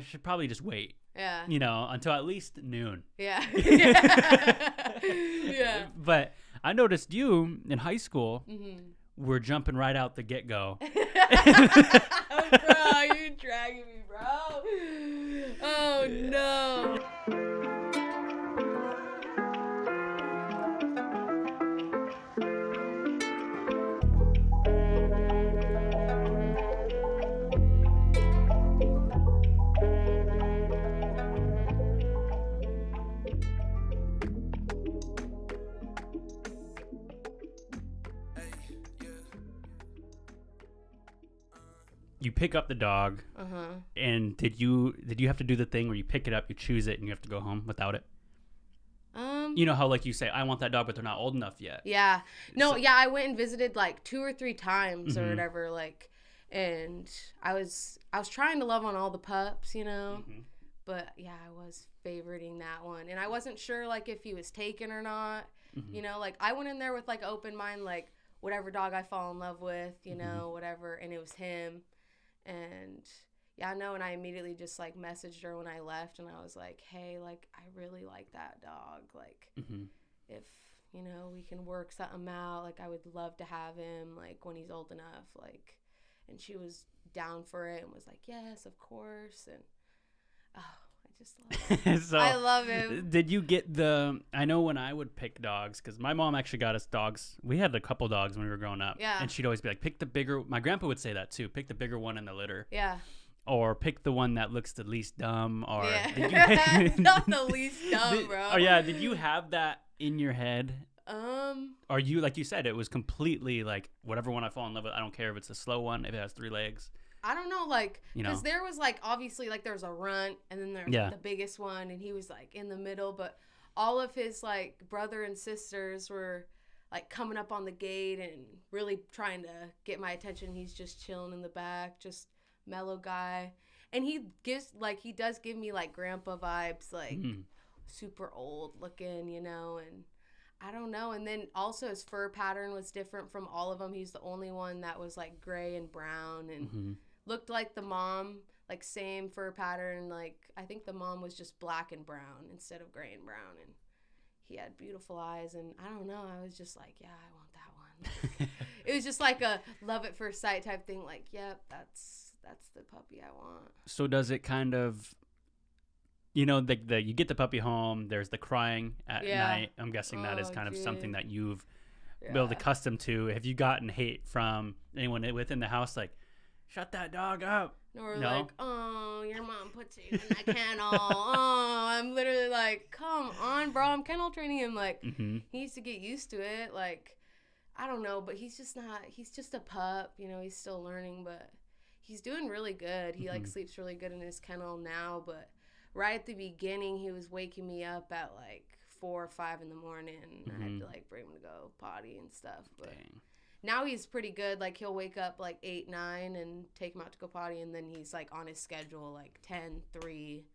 should probably just wait. Yeah. Until at least noon. Yeah. Yeah. But I noticed you in high school were jumping right out the get-go. Bro, you're dragging me, bro. Oh, no. You pick up the dog, and did you have to do the thing where you pick it up, you choose it, and you have to go home without it? You know how like you say, I want that dog, but they're not old enough yet. Yeah. No, yeah, I went and visited like 2 or 3 times or whatever, like, and I was trying to love on all the pups, but yeah, I was favoriting that one, and I wasn't sure like if he was taken or not. Like I went in there with like open mind, like whatever dog I fall in love with, whatever, and it was him. And yeah, no, and I immediately just like messaged her when I left, and I was like, hey, like I really like that dog, like if we can work something out, like I would love to have him like when he's old enough, like. And she was down for it and was like, yes, of course. And I just love him. So, I love him. Did you get I know when I would pick dogs, because my mom actually got us dogs. We had a couple dogs when we were growing up. Yeah. And she'd always be like, pick the bigger. My grandpa would say that too. Pick the bigger one in the litter. Yeah. Or pick the one that looks the least dumb. Or did you not the least dumb, bro. Oh yeah. Did you have that in your head? Or you, like you said, it was completely like whatever one I fall in love with. I don't care if it's a slow one, if it has 3 legs. I don't know, like, because there was, like, obviously, like, there's a runt, and then there's the biggest one, and he was, like, in the middle, but all of his, like, brother and sisters were, like, coming up on the gate and really trying to get my attention. He's just chilling in the back, just mellow guy, and he does give me, like, grandpa vibes, like, super old looking, and I don't know. And then also his fur pattern was different from all of them. He's the only one that was, like, gray and brown, and looked like the mom, like same fur pattern. Like I think the mom was just black and brown instead of gray and brown, and he had beautiful eyes. And I don't know, I was just like, yeah, I want that one. Like, it was just like a love at first sight type thing. Like, yep, that's the puppy I want. So does it kind of, you get the puppy home, there's the crying at night. I'm guessing that is kind of something that you've built accustomed to. Have you gotten hate from anyone within the house, like, shut that dog up? Or like, oh, your mom puts you in that kennel. Oh, I'm literally like, come on, bro. I'm kennel training him. Like, he needs to get used to it. Like, I don't know, but he's just a pup. He's still learning, but he's doing really good. He, like, sleeps really good in his kennel now. But right at the beginning, he was waking me up at, like, 4 or 5 in the morning. I had to, like, bring him to go potty and stuff. But now he's pretty good. Like, he'll wake up, like, 8, 9 and take him out to go potty. And then he's, like, on his schedule, like, 10, 3,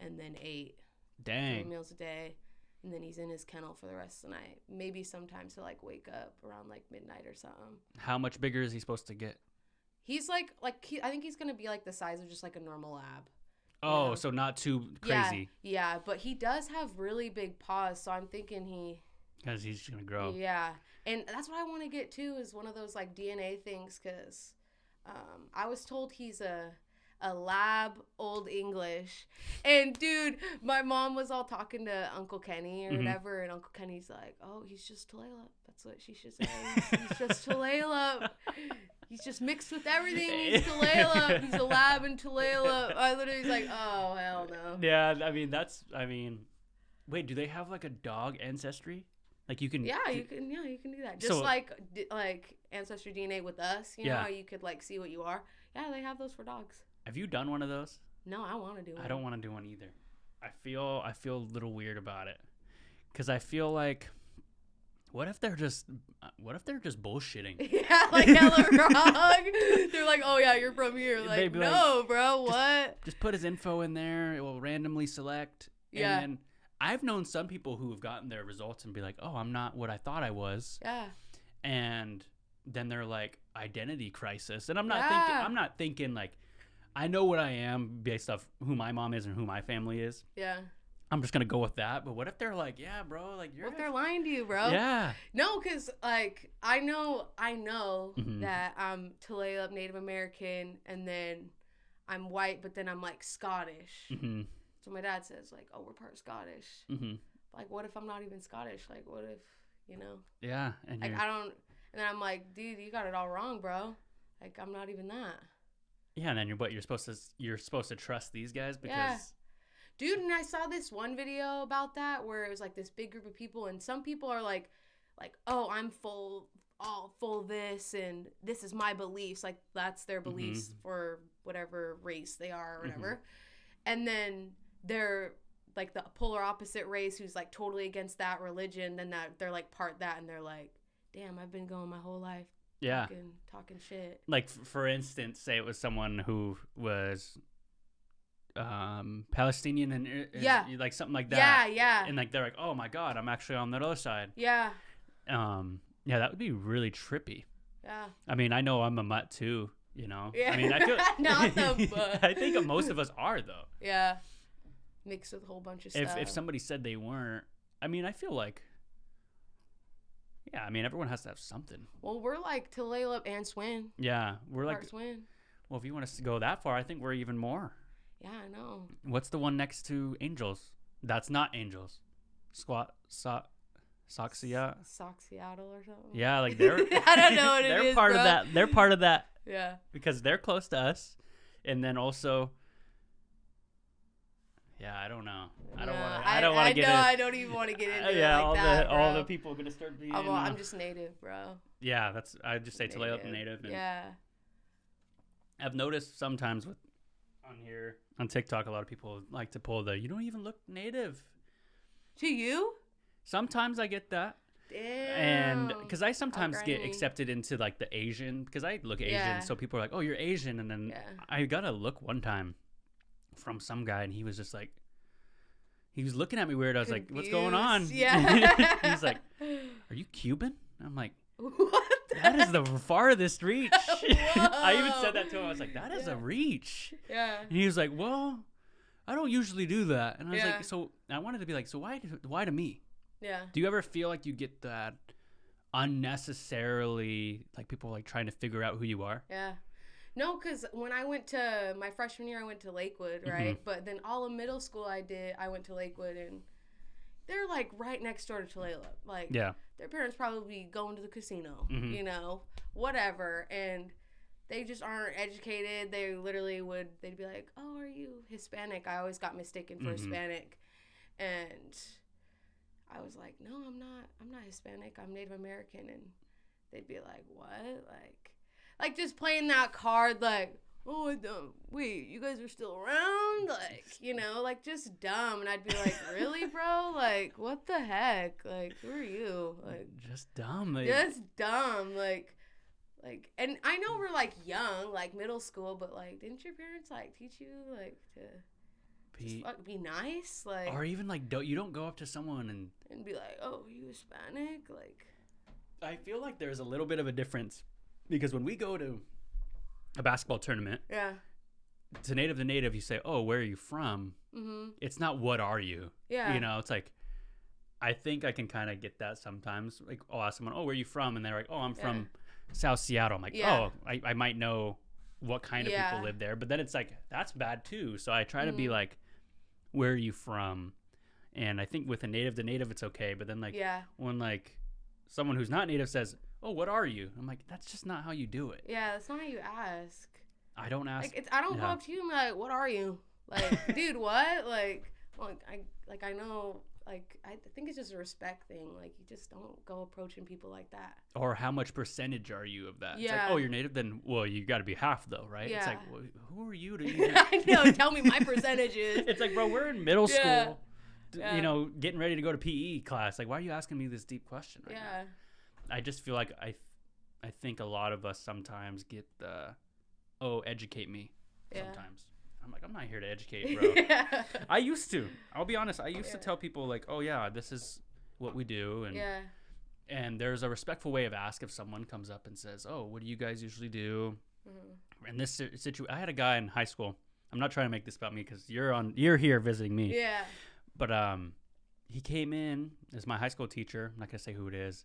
and then 8. Dang. 3 meals a day. And then he's in his kennel for the rest of the night. Maybe sometimes he'll, like, wake up around, like, midnight or something. How much bigger is he supposed to get? He's, I think he's going to be, like, the size of just, like, a normal lab. Oh, so not too crazy. Yeah, but he does have really big paws, so I'm thinking because he's going to grow. Yeah, and that's what I want to get, too, is one of those, like, DNA things, because I was told he's a lab Old English. And, dude, my mom was all talking to Uncle Kenny or whatever, and Uncle Kenny's like, oh, he's just Tulalip. That's what she should say. He's just Tulalip. He's just mixed with everything. He's Tulalip. He's a lab in Tulalip. I literally was like, oh, hell no. Yeah, wait, do they have, like, a dog ancestry? Like, you can... Yeah, you can do that. Just like Ancestry DNA with us, you know, how you could, like, see what you are. Yeah, they have those for dogs. Have you done one of those? No, I want to do one. I don't want to do one either. I feel a little weird about it. Because I feel like... What if they're just bullshitting? Yeah, like hella wrong. They're like, oh yeah, you're from here. Like, no, like, bro, what? Just put his info in there. It will randomly select. Yeah. And I've known some people who have gotten their results and be like, oh, I'm not what I thought I was. Yeah. And then they're like, identity crisis. And I'm not thinking like, I know what I am based off who my mom is and who my family is. Yeah. I'm just gonna go with that. But what if they're like, yeah, bro, like you're. What if they're lying to you, bro? Yeah. No, because like I know that I'm Tulalip Native American, and then I'm white, but then I'm like Scottish. So my dad says like, oh, we're part Scottish. Like, what if I'm not even Scottish? Like, what if, you know? Yeah. And like I don't. And then I'm like, dude, you got it all wrong, bro. Like I'm not even that. Yeah, and then you're supposed to trust these guys because. Yeah. Dude, and I saw this one video about that where it was like this big group of people, and some people are like, oh, I'm full this, and this is my beliefs. Like that's their beliefs for whatever race they are or whatever. And then they're like the polar opposite race who's like totally against that religion. Then that they're like part that, and they're like, damn, I've been going my whole life. Yeah. Talking shit. Like for instance, say it was someone who was Palestinian and like something like that. Yeah. And like they're like, oh my god, I'm actually on the other side. Yeah. Yeah, that would be really trippy. Yeah. I mean, I know I'm a mutt too, you know. Yeah. I mean, I feel not the butt. I think most of us are though. Yeah. Mixed with a whole bunch of stuff. If somebody said they weren't, I mean, I feel like. Yeah, I mean, everyone has to have something. Well, we're like Tulalip and Swin. Yeah, we're like Swin. Well, if you want us to go that far, I think we're even more. Yeah, I know. What's the one next to Angels? That's not Angels. Soxiato or something. Yeah, like they're. I don't know what it is. They're part of that. They're part of that. Yeah. Because they're close to us, and then also. Yeah, I don't know. I don't want to get. I don't even want to get into. Yeah, it like that, all the people are gonna start being. I'm just native, bro. Yeah, I just say Tulalip native. And yeah. I've noticed sometimes on here on TikTok, a lot of people like to pull you don't even look native. To you? Sometimes I get that. Damn. And because I sometimes get accepted into like the Asian, because I look Asian, so people are like, oh, you're Asian, and then I got a look one time from some guy, and he was just like, he was looking at me weird. I was like, what's going on? Yeah. He's like, are you Cuban? I'm like, what? That is the farthest reach. I even said that to him. I was like, that is a reach. Yeah. And he was like, well, I don't usually do that. And I was like, so I wanted to be like, so why to me? Yeah. Do you ever feel like you get that unnecessarily, like people like trying to figure out who you are? Yeah. No, because when I went to my freshman year, I went to Lakewood, right? But then all of middle school I went to Lakewood, and they're like right next door to Tulalip. Like, their parents probably going to the casino, you know, whatever. And they just aren't educated. They literally they'd be like, oh, are you Hispanic? I always got mistaken for Hispanic. And I was like, no, I'm not Hispanic. I'm Native American. And they'd be like, what? Like just playing that card, like, oh, wait, you guys are still around? Like, you know, like just dumb. And I'd be like, really, bro? Like, what the heck? Like, who are you? Like, just dumb. Just dumb. Like, and I know we're like young, like middle school, but like, didn't your parents like teach you like to be nice? Like, or even like, you don't go up to someone and be like, oh, you Hispanic? Like, I feel like there's a little bit of a difference. Because when we go to a basketball tournament, to native, you say, oh, where are you from? It's not, what are you? Yeah. You know, it's like, I think I can kind of get that sometimes. Like, I'll ask someone, oh, where are you from? And they're like, oh, I'm from South Seattle. I'm like, oh, I might know what kind of people live there. But then it's like, that's bad too. So I try to be like, where are you from? And I think with a native to native, it's okay. But then like, when like someone who's not native says, oh, what are you? I'm like, that's just not how you do it. Yeah, that's not how you ask. I don't ask. Like, I don't go up to you and be like, what are you? Like, dude, what? Like, I know, like, I think it's just a respect thing. Like, you just don't go approaching people like that. Or how much percentage are you of that? Yeah. It's like, oh, you're native? Then, well, you got to be half, though, right? Yeah. It's like, well, who are you to even... I know, tell me my percentages. It's like, bro, we're in middle school, you know, getting ready to go to PE class. Like, why are you asking me this deep question right now? I just feel like I think a lot of us sometimes get educate me sometimes. I'm like, I'm not here to educate, bro. I used to. I'll be honest. I used to tell people like, oh yeah, this is what we do, and there's a respectful way of ask if someone comes up and says, oh, what do you guys usually do? In this situation, I had a guy in high school. I'm not trying to make this about me because you're here visiting me. Yeah. But he came in as my high school teacher. I'm not gonna say who it is.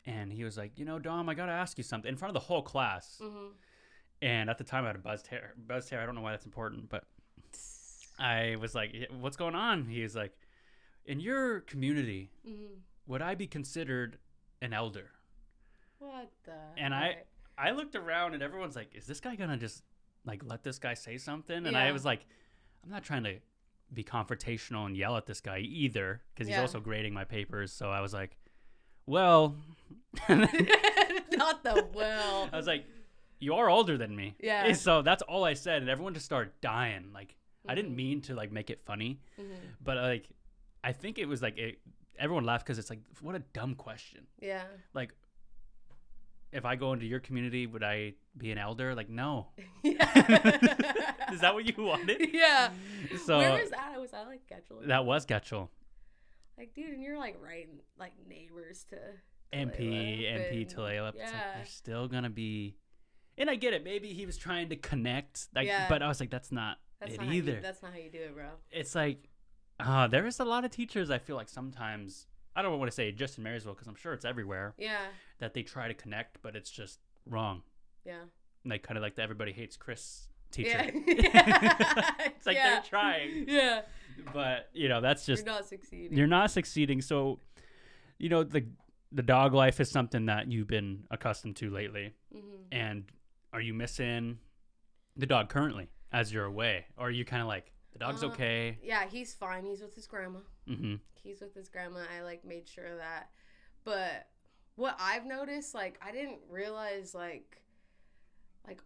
And he was like, Dom, I gotta ask you something in front of the whole class. And at the time, I had a buzzed hair. I don't know why that's important, but I was like, "What's going on?" He was like, "In your community, would I be considered an elder?" What the? And I looked around, and everyone's like, "Is this guy gonna just like let this guy say something?" And I was like, "I'm not trying to be confrontational and yell at this guy either, because he's also grading my papers." So I was like, "Well," not the well. I was like, "You are older than me." Yeah. So that's all I said, and everyone just started dying. Like, I didn't mean to like make it funny, but like, I think it was like everyone laughed because it's like, what a dumb question. Yeah. Like, if I go into your community, would I be an elder? Like, no. Yeah. Is that what you wanted? Yeah. So where was that? Was that like Getchell? That was Getchell. Like, dude, and you're like right like neighbors to MP Tulalip. Yeah. It's like, they're still gonna be. And I get it. Maybe he was trying to connect. Like, but I was like, that's not it either. That's not how you do it, bro. It's like, there is a lot of teachers. I feel like sometimes, I don't want to say just in Marysville because I'm sure it's everywhere. Yeah. That they try to connect, but it's just wrong. Yeah. Like kind of like the Everybody Hates Chris teacher. Yeah. It's like they're trying. Yeah. But that's just you're not succeeding. You're not succeeding. So, the dog life is something that you've been accustomed to lately. And are you missing the dog currently as you're away? Or are you kind of like, the dog's okay? Yeah, he's fine. He's with his grandma. He's with his grandma. I like made sure of that. But what I've noticed, like, I didn't realize, like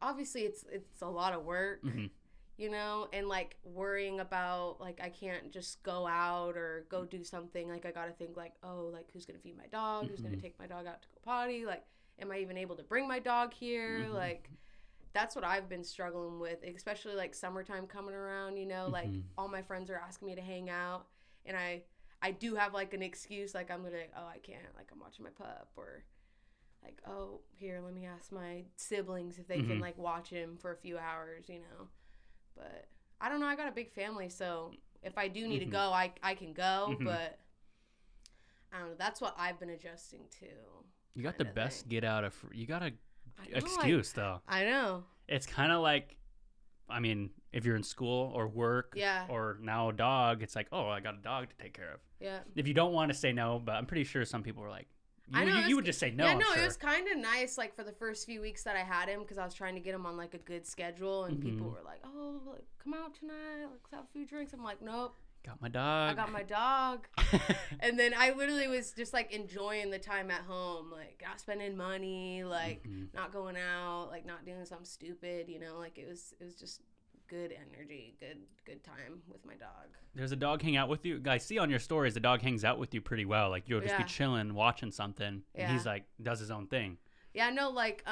obviously it's a lot of work, and like worrying about, like, I can't just go out or go do something. Like, I got to think like, oh, like, who's going to feed my dog? Who's going to take my dog out to go potty? Like, am I even able to bring my dog here? Like, that's what I've been struggling with, especially like summertime coming around, like all my friends are asking me to hang out, and I do have like an excuse, like I'm gonna, I can't, like I'm watching my pup, or like, oh, here, let me ask my siblings if they can like watch him for a few hours, but I don't know, I got a big family, so if I do need to go, I can go, but I don't know, that's what I've been adjusting to. You got the best get out of, you got a excuse though. I know. It's kind of like, I mean, if you're in school or work, or now a dog, it's like, oh, I got a dog to take care of. Yeah. If you don't want to say no, but I'm pretty sure some people were like, you would just say no. Yeah, no, it was kind of nice, like for the first few weeks that I had him, because I was trying to get him on like a good schedule, and people were like, oh, like, come out tonight, let's have food, drinks. I'm like, nope. Got my dog. I got my dog. And then I literally was just like enjoying the time at home, like not spending money, like not going out, like not doing something stupid, like it was just good energy, good time with my dog. There's a dog hang out with you? Guys, see on your stories, the dog hangs out with you pretty well. Like you'll just be chilling, watching something, and he's like does his own thing. Yeah, no, like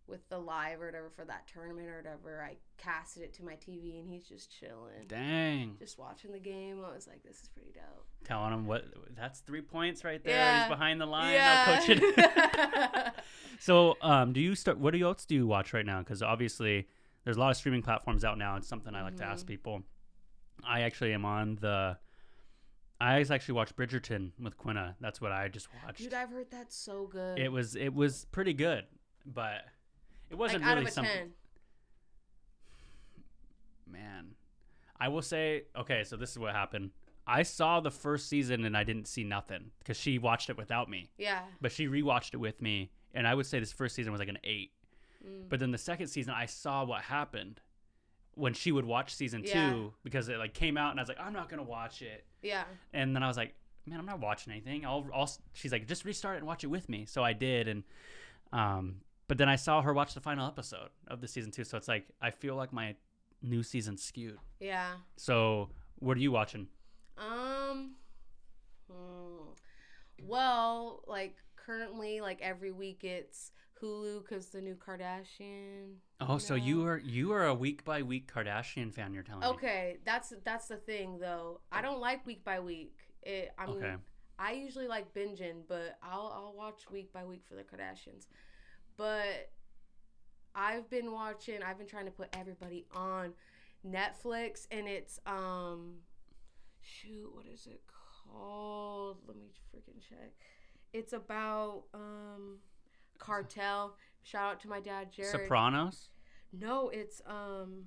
with the live or whatever for that tournament or whatever, I casted it to my TV and he's just chilling. Dang. Just watching the game. I was like, this is pretty dope. Telling him that's 3 points right there. Yeah. He's behind the line. I'll coach it. So, what else do you watch right now? Because obviously there's a lot of streaming platforms out now. It's something I like to ask people. I actually am on I actually watched Bridgerton with Quinna. That's what I just watched. Dude, I've heard that's so good. It was pretty good, but it wasn't like really out of something. 10. Man, I will say, okay, so this is what happened. I saw the first season and I didn't see nothing because she watched it without me. Yeah. But she rewatched it with me, and I would say this first season was like an 8. But then the second season, I saw what happened when she would watch season 2 because it like came out, and I was like, I'm not gonna watch it. Yeah. And then I was like, man, I'm not watching anything. She's like, just restart it and watch it with me. So I did, and but then I saw her watch the final episode of the season 2. So it's like I feel like my new season's skewed. Yeah. So what are you watching? Well, like currently, like every week it's Hulu because the new Kardashian. Oh, so you are a week by week Kardashian fan? You're telling me? Okay, that's the thing though. I don't like week by week. I usually like binging, but I'll watch week by week for the Kardashians. But I've been trying to put everybody on Netflix, and it's shoot, what is it called? Let me freaking check. It's about cartel. Shout out to my dad, Jared. Sopranos? No, it's oh my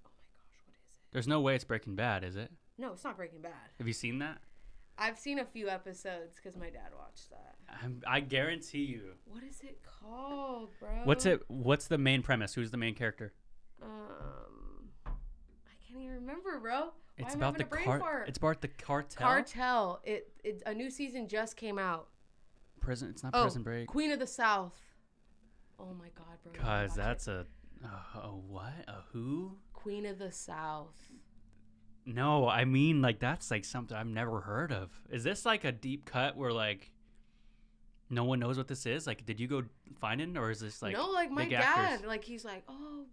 gosh, what is it? There's no way it's Breaking Bad, is it? No, it's not Breaking Bad. Have you seen that? I've seen a few episodes because my dad watched that. I guarantee you. What is it called, bro? What's the main premise? Who's the main character? I can't even remember, bro. It's about the cartel. Cartel. It a new season just came out. Prison. It's not Prison Break. Queen of the South. Oh my God, bro. Cause that's a what? A who? Queen of the South. No, I mean like that's like something I've never heard of. Is this like a deep cut where like no one knows what this is? Like, did you go find it, or is this like no? Like my big dad, actors? like he's like, oh,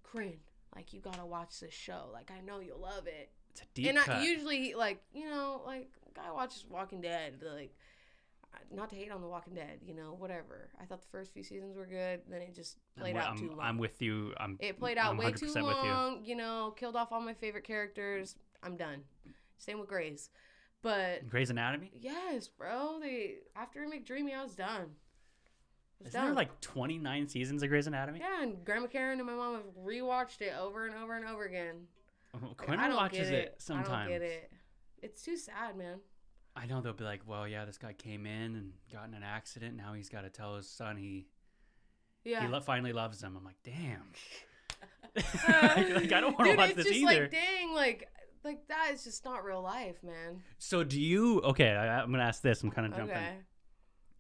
Keryn, like you gotta watch this show. Like I know you'll love it. It's a deep cut. And usually like like guy watches Walking Dead. Like not to hate on The Walking Dead, whatever. I thought the first few seasons were good. Then it just played out too long. I'm with you. It played out way too long. Killed off all my favorite characters. I'm done. Same with Grey's. But Grey's Anatomy? Yes, bro. After McDreamy, I was done. Isn't there like 29 seasons of Grey's Anatomy? Yeah, and Grandma Karen and my mom have rewatched it over and over and over again. Quinn watches it sometimes. I don't get it. It's too sad, man. I know they'll be like, well, yeah, this guy came in and got in an accident. Now he's got to tell his son he finally loves him. I'm like, damn. Like, I don't want to watch this either. It's just like, dang, like that is just not real life, man. So do you, okay, I'm going to ask this. I'm kind of jumping. Okay.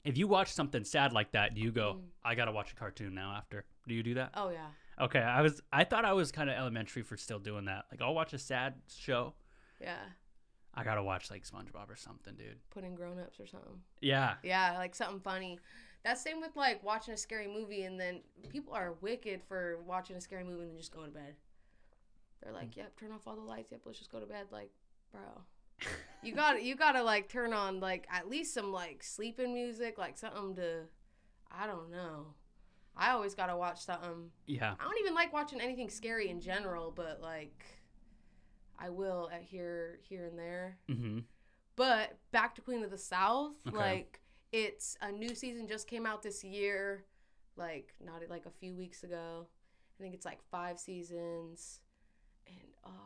If you watch something sad like that, do you go, I got to watch a cartoon now after? Do you do that? Oh, yeah. Okay, I thought I was kind of elementary for still doing that. Like, I'll watch a sad show. Yeah. I gotta watch like SpongeBob or something, dude. Put in Grown Ups or something. Yeah. Yeah, like something funny. That's same with like watching a scary movie, and then people are wicked for watching a scary movie and then just going to bed. They're like, yep, turn off all the lights. Yep, let's just go to bed. Like, bro, you gotta like turn on like at least some like sleeping music, like something to, I don't know. I always gotta watch something. Yeah. I don't even like watching anything scary in general, but like. I will at here and there. Mm-hmm. But back to Queen of the South, like it's a new season just came out this year, like not like a few weeks ago. I think it's like 5 seasons, and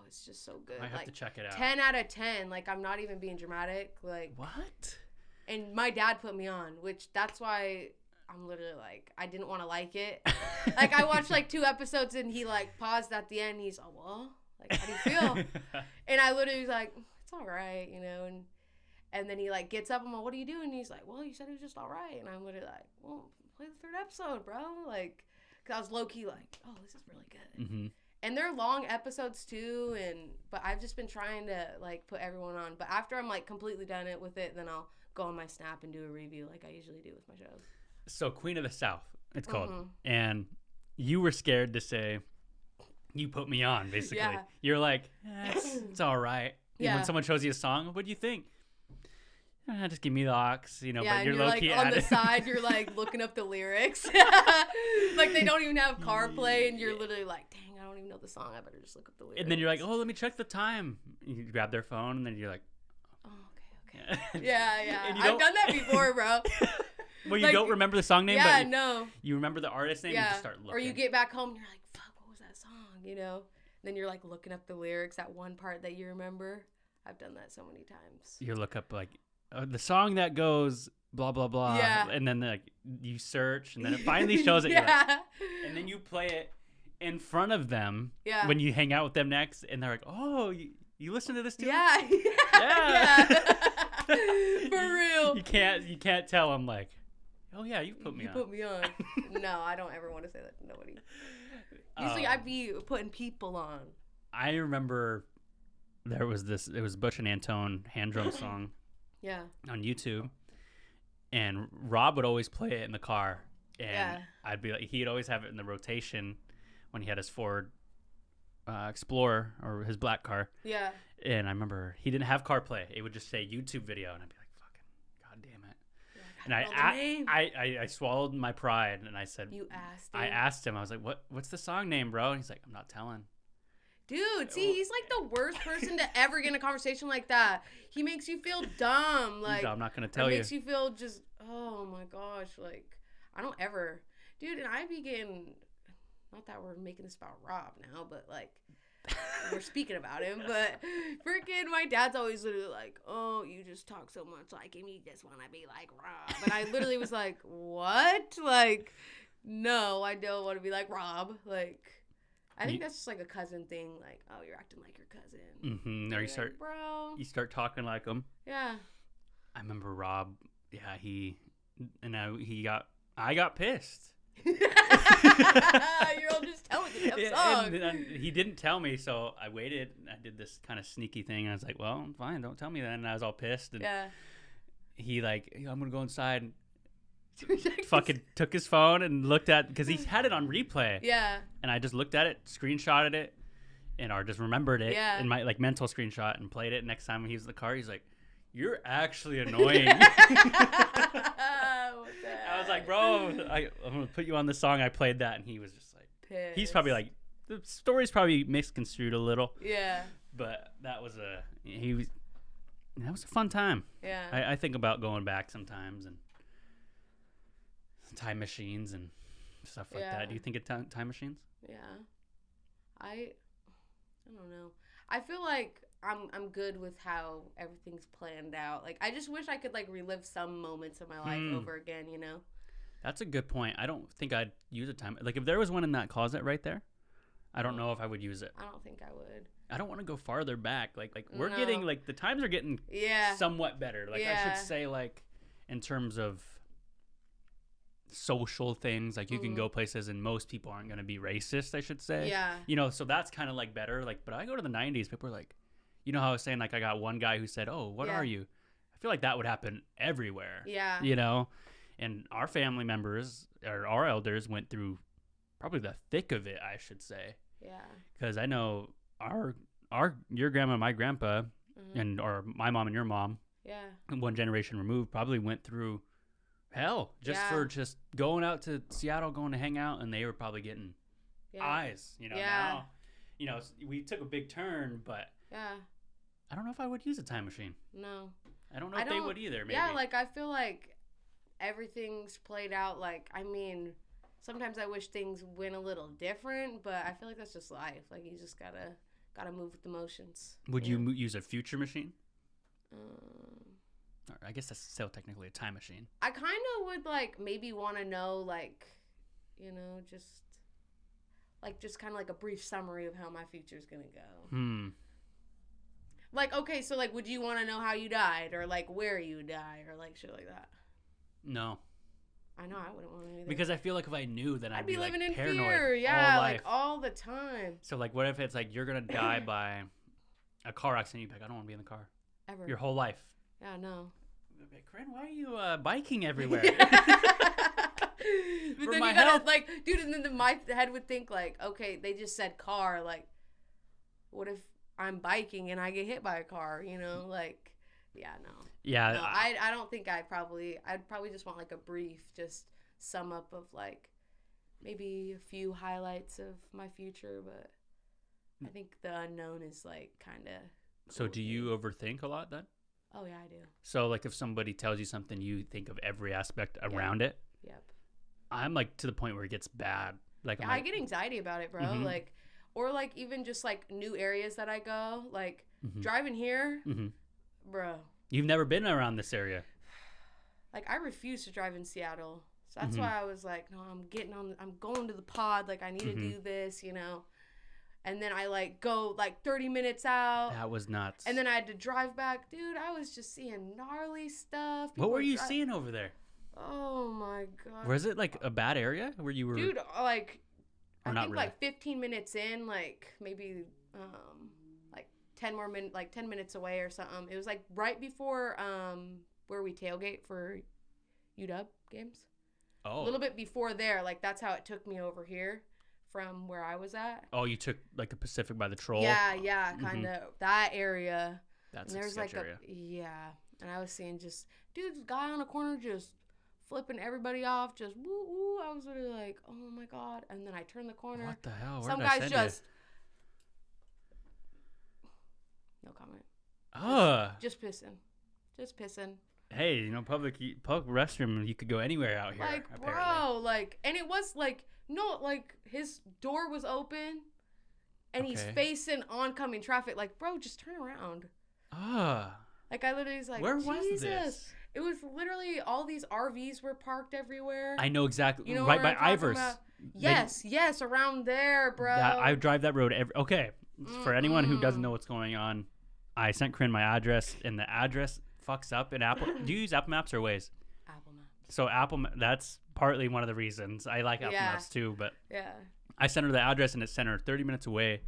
it's just so good. I have to check it out. 10 out of 10. Like I'm not even being dramatic. Like what? And my dad put me on, which that's why I'm literally like I didn't want to like it. Like I watched like 2 episodes and he like paused at the end. He's well. Like, how do you feel? And I literally was like, it's all right, and then he like gets up. I'm like, what are you doing? And he's like, well, you said it was just all right. And I'm literally like, well, play the 3rd episode, bro. Like, cause I was low key like, oh, this is really good. Mm-hmm. And they're long episodes too. But I've just been trying to like put everyone on. But after I'm like completely done with it, then I'll go on my Snap and do a review like I usually do with my shows. So Queen of the South, it's called, and you were scared to say. You put me on, basically. Yeah. You're like, it's all right. Yeah. When someone shows you a song, what do you think? Just give me the aux, but you're low-key like on the side, you're like looking up the lyrics. Like they don't even have CarPlay, and you're literally like, dang, I don't even know the song. I better just look up the lyrics. And then you're like, oh, let me check the time. You grab their phone, and then you're like, oh, okay. Yeah. I've done that before, bro. Well, you don't remember the song name, but no. You remember the artist name, and you just start looking. Or you get back home, and you're like, fuck, what was that song, Then you're like looking up the lyrics, that one part that you remember. I've done that so many times. You look up like the song that goes blah blah blah, and then like you search, and then it finally shows it. And then you play it in front of them when you hang out with them next, and they're like, "Oh, you listen to this too?" Yeah. For real. You can't tell. I'm like, oh yeah, you put me on. You put me on. No, I don't ever want to say that to nobody. Usually I'd be putting people on. I remember it was Butch and Antone hand drum song on YouTube, and Rob would always play it in the car, and I'd be like, he'd always have it in the rotation when he had his Ford Explorer or his black car. Yeah. And I remember he didn't have CarPlay. It would just say YouTube video, and I'd be like, fucking goddamn it. And I swallowed my pride and I said, you asked him? I asked him, I was like, what's the song name, bro? And he's like, I'm not telling. Dude, see, he's like the worst person to ever get in a conversation like that. He makes you feel dumb. Like, I'm not going to tell you. It makes you feel just, oh my gosh, like, I don't ever. Dude, and I be getting, not that we're making this about Rob now, but like, we're speaking about him, but freaking my dad's always literally like, oh, you just talk so much like him, you just want to be like Rob. And I literally was like, what? Like, no, I don't want to be like Rob. Like, I think that's just like a cousin thing. Like, oh, you're acting like your cousin. Mm-hmm. Or you start talking like him. Yeah. I remember Rob. Yeah, I got pissed. You're all just telling me that song. And he didn't tell me, so I waited. And I did this kind of sneaky thing. I was like, well, fine, don't tell me then. And I was all pissed. And he like, I'm gonna go inside. And fucking took his phone and looked at, because he had it on replay. Yeah. And I just looked at it, screenshotted it, or just remembered it in my like mental screenshot and played it. Next time he was in the car, he's like, "You're actually annoying." I was like, "Bro, I'm gonna put you on the song." I played that, and he was just like, pissed. He's probably like, the story's probably misconstrued a little. Yeah. But that was a fun time. Yeah. I think about going back sometimes and time machines and stuff like that. Do you think of time machines? Yeah. I don't know. I feel like I'm good with how everything's planned out. Like, I just wish I could like relive some moments of my life over again, you know? That's a good point. I don't think I'd use a time. Like, if there was one in that closet right there, I don't know if I would use it. I don't think I would. I don't want to go farther back. Like we're getting, like, the times are getting somewhat better. Like, I should say, like, in terms of social things, like, you can go places and most people aren't going to be racist, I should say. Yeah. You know, so that's kind of, like, better. Like, but I go to the 90s, people are like, you know how I was saying, like, I got one guy who said, oh, what are you? I feel like that would happen everywhere. Yeah. You know? And our family members, or our elders, went through probably the thick of it, I should say. Yeah. Because I know your grandma and my grandpa, or my mom and your mom, one generation removed, probably went through hell for just going out to Seattle, going to hang out, and they were probably getting eyes. You know, now, you know, we took a big turn, but I don't know if I would use a time machine. No. I don't know if they would either, maybe. Yeah, like, I feel like everything's played out. Like, I mean, sometimes I wish things went a little different, but I feel like that's just life. Like, you just gotta move with the motions. Would you use a future machine? I guess that's still technically a time machine. I kind of would, like, maybe want to know, like, you know, just kind of like a brief summary of how my future's gonna go. Like, okay, so, like, would you want to know how you died, or, like, where you die, or, like, shit like that? No. I know, I wouldn't want to either. Because I feel like if I knew, then I'd be living like, in paranoid fear. Yeah, like, all the time. So, like, what if it's like you're gonna die by a car accident? You're like, I don't want to be in the car ever. Your whole life. Yeah, no. Keryn, why are you biking everywhere? But then my you gotta health. like, dude, and then my head would think like, okay, they just said car. Like, what if I'm biking and I get hit by a car? You know, like, yeah, no. Yeah. No, I don't think I'd probably just want like a brief, just sum up of like maybe a few highlights of my future, but I think the unknown is like kind of. So do you overthink a lot then? Oh yeah, I do. So like if somebody tells you something, you think of every aspect around it? Yep. I'm like to the point where it gets bad. Like, I get anxiety about it, bro. Like, or like even just like new areas that I go, like driving here, bro. You've never been around this area. Like, I refuse to drive in Seattle. So that's why I was like, no, I'm going to the pod. Like, I need to do this, you know. And then I like go like 30 minutes out. That was nuts. And then I had to drive back. Dude, I was just seeing gnarly stuff. What were you seeing over there? Oh my God. Was it like a bad area where you were? Dude, like, I think really? like 15 minutes in, like maybe like 10 minutes away or something. It was like right before where we tailgate for UW games. Oh. A little bit before there. Like, that's how it took me over here from where I was at. Oh, you took like the Pacific by the Troll? Yeah, kind of that area. That's and a sketch area. Yeah. And I was seeing just, dude, guy on a corner just flipping everybody off, just woo woo. I was literally like, oh my God. And then I turned the corner. What the hell? Some guys just no comment. Just pissing. Hey, you know, public restroom, you could go anywhere out here. Like, apparently. bro, like, and it was like, no, like, his door was open, and he's facing oncoming traffic. Like, bro, just turn around. Like, I literally was like, where Jesus. was this? It was literally all these RVs were parked everywhere. I know exactly. You know, right by Ivers. Yes, around there, bro. I drive that road for anyone who doesn't know what's going on, I sent Keryn my address, and the address fucks up in Apple. Do you use Apple Maps or Waze? Apple Maps. So that's partly one of the reasons. I like Apple Maps too, but yeah. I sent her the address, and it sent her 30 minutes away,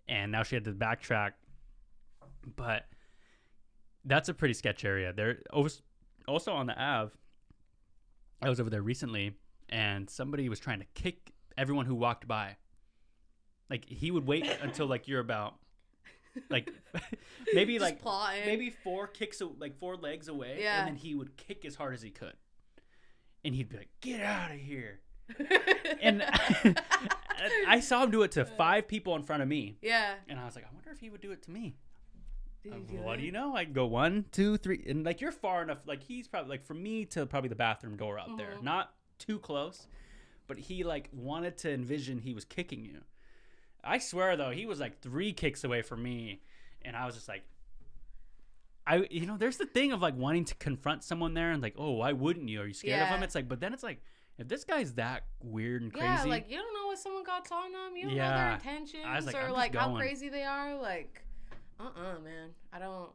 and now she had to backtrack. But that's a pretty sketch area. There also on the Ave, I was over there recently, and somebody was trying to kick everyone who walked by. Like, he would wait until like you're about like maybe like plotting. Maybe 4 legs away, and then he would kick as hard as he could, and he'd be like, "Get out of here!" And I saw him do it to 5 people in front of me. Yeah, and I was like, I wonder if he would do it to me. What do you know? I'd go 1, 2, 3, and like you're far enough. Like, he's probably like from me to probably the bathroom door out there, not too close, but he like wanted to envision he was kicking you. I swear though, he was like 3 kicks away from me, and I was just like, there's the thing of like wanting to confront someone there, and like, oh, why wouldn't you? Are you scared of him? It's like, but then it's like, if this guy's that weird and crazy, like, you don't know what someone got on them, you don't know their intentions, or like how crazy they are, like. Man. I don't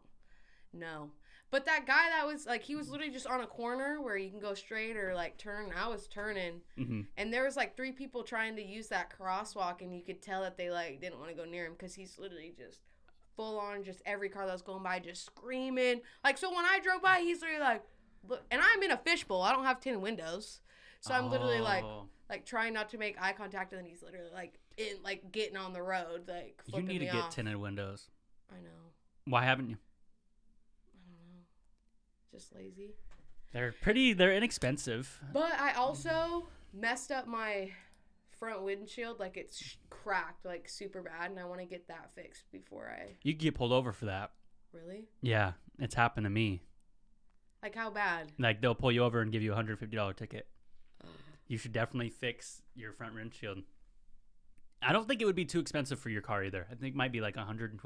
know. But that guy that was, like, he was literally just on a corner where you can go straight or, like, turn. I was turning. And there was, like, 3 people trying to use that crosswalk, and you could tell that they, like, didn't want to go near him because he's literally just full on, just every car that was going by just screaming. Like, so when I drove by, he's literally like, look. And I'm in a fishbowl. I don't have tinted windows. So I'm literally, like trying not to make eye contact, and then he's literally, like, getting on the road, like, flipping me off. You need to get tinted windows. I know. Why haven't you? I don't know. Just lazy. They're inexpensive. But I also messed up my front windshield. Like, it's cracked, like, super bad, and I want to get that fixed before I... You could get pulled over for that. Really? Yeah, it's happened to me. Like, how bad? Like, they'll pull you over and give you a $150 ticket. You should definitely fix your front windshield. I don't think it would be too expensive for your car either. I think it might be like $112.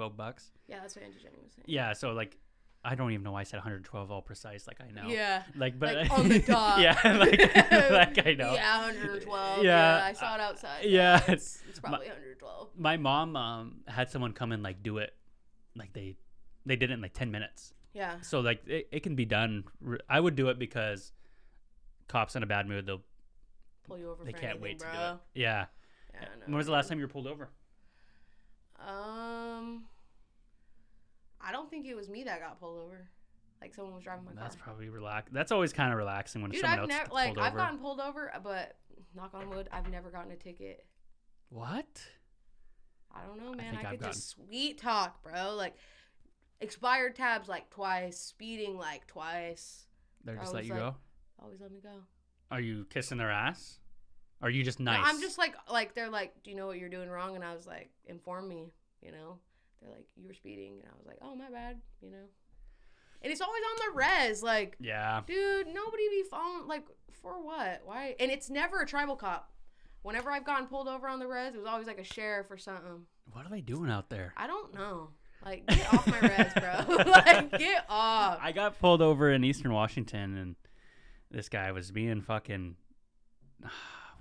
Yeah, that's what Andrew Jenny was saying. Yeah, so like, I don't even know why I said 112 all precise. Like, I know. Yeah. Like, but like on the dot. Yeah, like I know. Yeah, 112. Yeah, I saw it outside. Yeah, it's probably 112. My mom had someone come and like do it, like they did it in like 10 minutes. Yeah. So like it can be done. I would do it because cops in a bad mood, they'll pull you over. They for can't anything, wait bro. to do it. Yeah. Yeah, when was the last time you were pulled over? I don't think it was me that got pulled over. Like, someone was driving my car. That's probably That's always kind of relaxing when someone else gets pulled over. I've gotten pulled over, but knock on wood, I've never gotten a ticket. What? I don't know, man. I could just sweet talk, bro. Like, expired tabs like twice, speeding like twice. They're just let you go? Always let me go. Are you kissing their ass? Are you just nice? No, I'm just like they're like, do you know what you're doing wrong? And I was like, inform me, you know? They're like, you were speeding. And I was like, oh, my bad, you know? And it's always on the res. Like, yeah, dude, nobody be following, like, for what? Why? And it's never a tribal cop. Whenever I've gotten pulled over on the res, it was always like a sheriff or something. What are they doing out there? I don't know. Like, get off my res, bro. Like, get off. I got pulled over in Eastern Washington, and this guy was being fucking...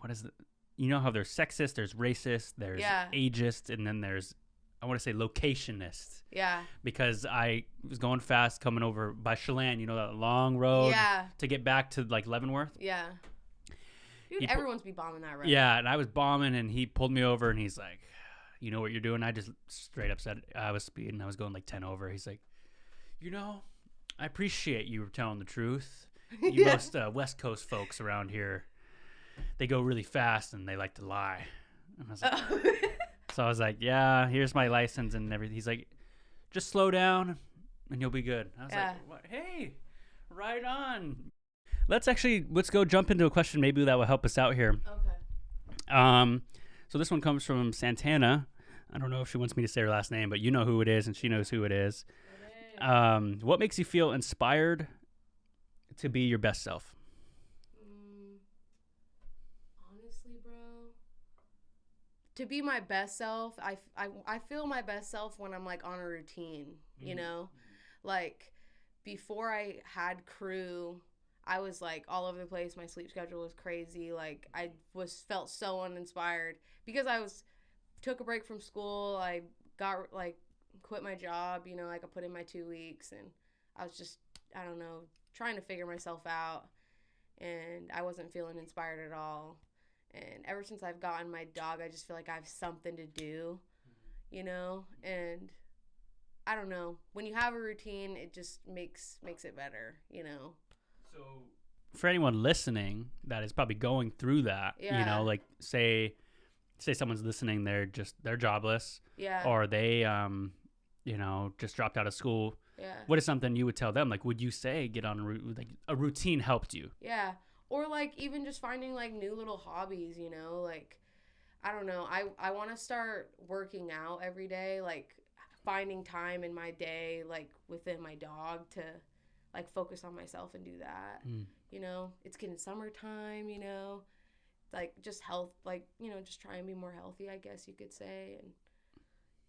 What is it? You know how there's sexist, there's racist, there's ageist, and then there's, I want to say, locationist. Yeah. Because I was going fast coming over by Chelan, you know, that long road to get back to, like, Leavenworth. Yeah. Dude, everyone's be bombing that road. Yeah, and I was bombing, and he pulled me over, and he's like, you know what you're doing? I just straight up said I was speeding. I was going, like, 10 over. He's like, you know, I appreciate you telling the truth. You most West Coast folks around here, they go really fast and they like to lie. And I was like, so I was like, yeah, here's my license and everything. He's like, just slow down and you'll be good. I was like, what? Hey, right on. let's go jump into a question maybe that will help us out here. Okay. So this one comes from Santana. I don't know if she wants me to say her last name, but you know who it is, and she knows who it is. What makes you feel inspired to be your best self? Honestly, bro, to be my best self, I feel my best self when I'm like on a routine, you know? Like before I had crew, I was like all over the place. My sleep schedule was crazy. Like I felt so uninspired because took a break from school. I got like quit my job, you know, like I put in my 2 weeks and I was just, I don't know, trying to figure myself out, and I wasn't feeling inspired at all. And ever since I've gotten my dog, I just feel like I have something to do, you know, and I don't know, when you have a routine, it just makes it better, you know. So for anyone listening that is probably going through that, you know, like say someone's listening, they're jobless, or they you know, just dropped out of school. Yeah. What is something you would tell them? Like, would you say get on a routine helped you? Yeah. Or like even just finding like new little hobbies, you know, like I don't know. I want to start working out every day, like finding time in my day, like within my dog to like focus on myself and do that. You know, it's getting summertime, you know, like just health, like, you know, just try and be more healthy, I guess you could say, and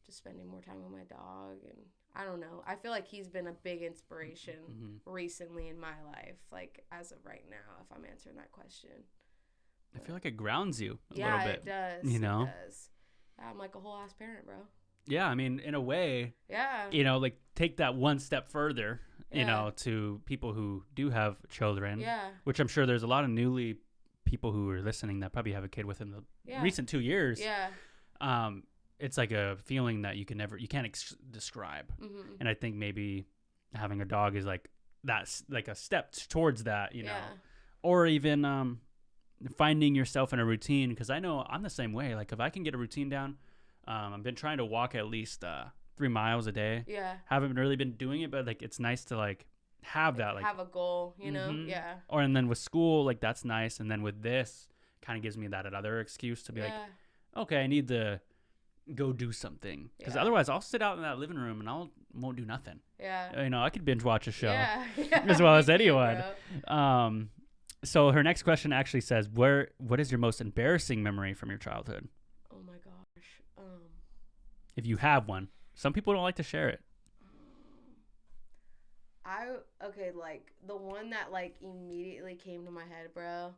just spending more time with my dog. And I don't know, I feel like he's been a big inspiration recently in my life, like as of right now, if I'm answering that question. I feel like it grounds you a little bit. Yeah, it does. You know? It does. Yeah, I'm like a whole ass parent, bro. Yeah, I mean, in a way, yeah, you know, like take that one step further, you know, to people who do have children, which I'm sure there's a lot of newly people who are listening that probably have a kid within the recent 2 years. It's like a feeling that you can't describe. And I think maybe having a dog is like that's like a step towards that, you know, or even finding yourself in a routine. Because I know I'm the same way. Like if I can get a routine down, I've been trying to walk at least 3 miles a day. Haven't really been doing it, but like it's nice to like have that, like have a goal, you know. Or and then with school, like that's nice, and then with this kind of gives me that another excuse to be like, okay, I need to go do something, because otherwise I'll sit out in that living room and won't do nothing. You know, I could binge watch a show as well as anyone. So her next question actually says, what is your most embarrassing memory from your childhood? Oh my gosh. If you have one. Some people don't like to share it. Like the one that like immediately came to my head, bro.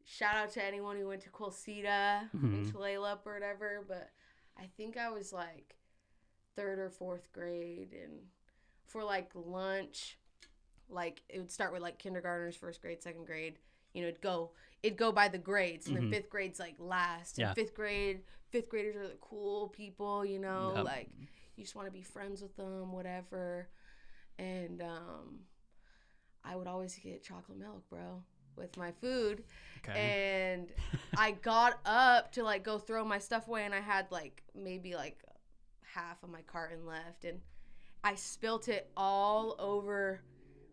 Shout out to anyone who went to Quilceda in Tulalip or whatever, but I think I was like 3rd or 4th grade, and for like lunch, like it would start with like kindergartners, 1st grade, 2nd grade, you know, it'd go by the grades, and then 5th grade's like last, and 5th graders are the cool people, you know, like you just want to be friends with them, whatever. And I would always get chocolate milk, bro, with my food. And I got up to like go throw my stuff away, and I had like maybe like half of my carton left, and I spilt it all over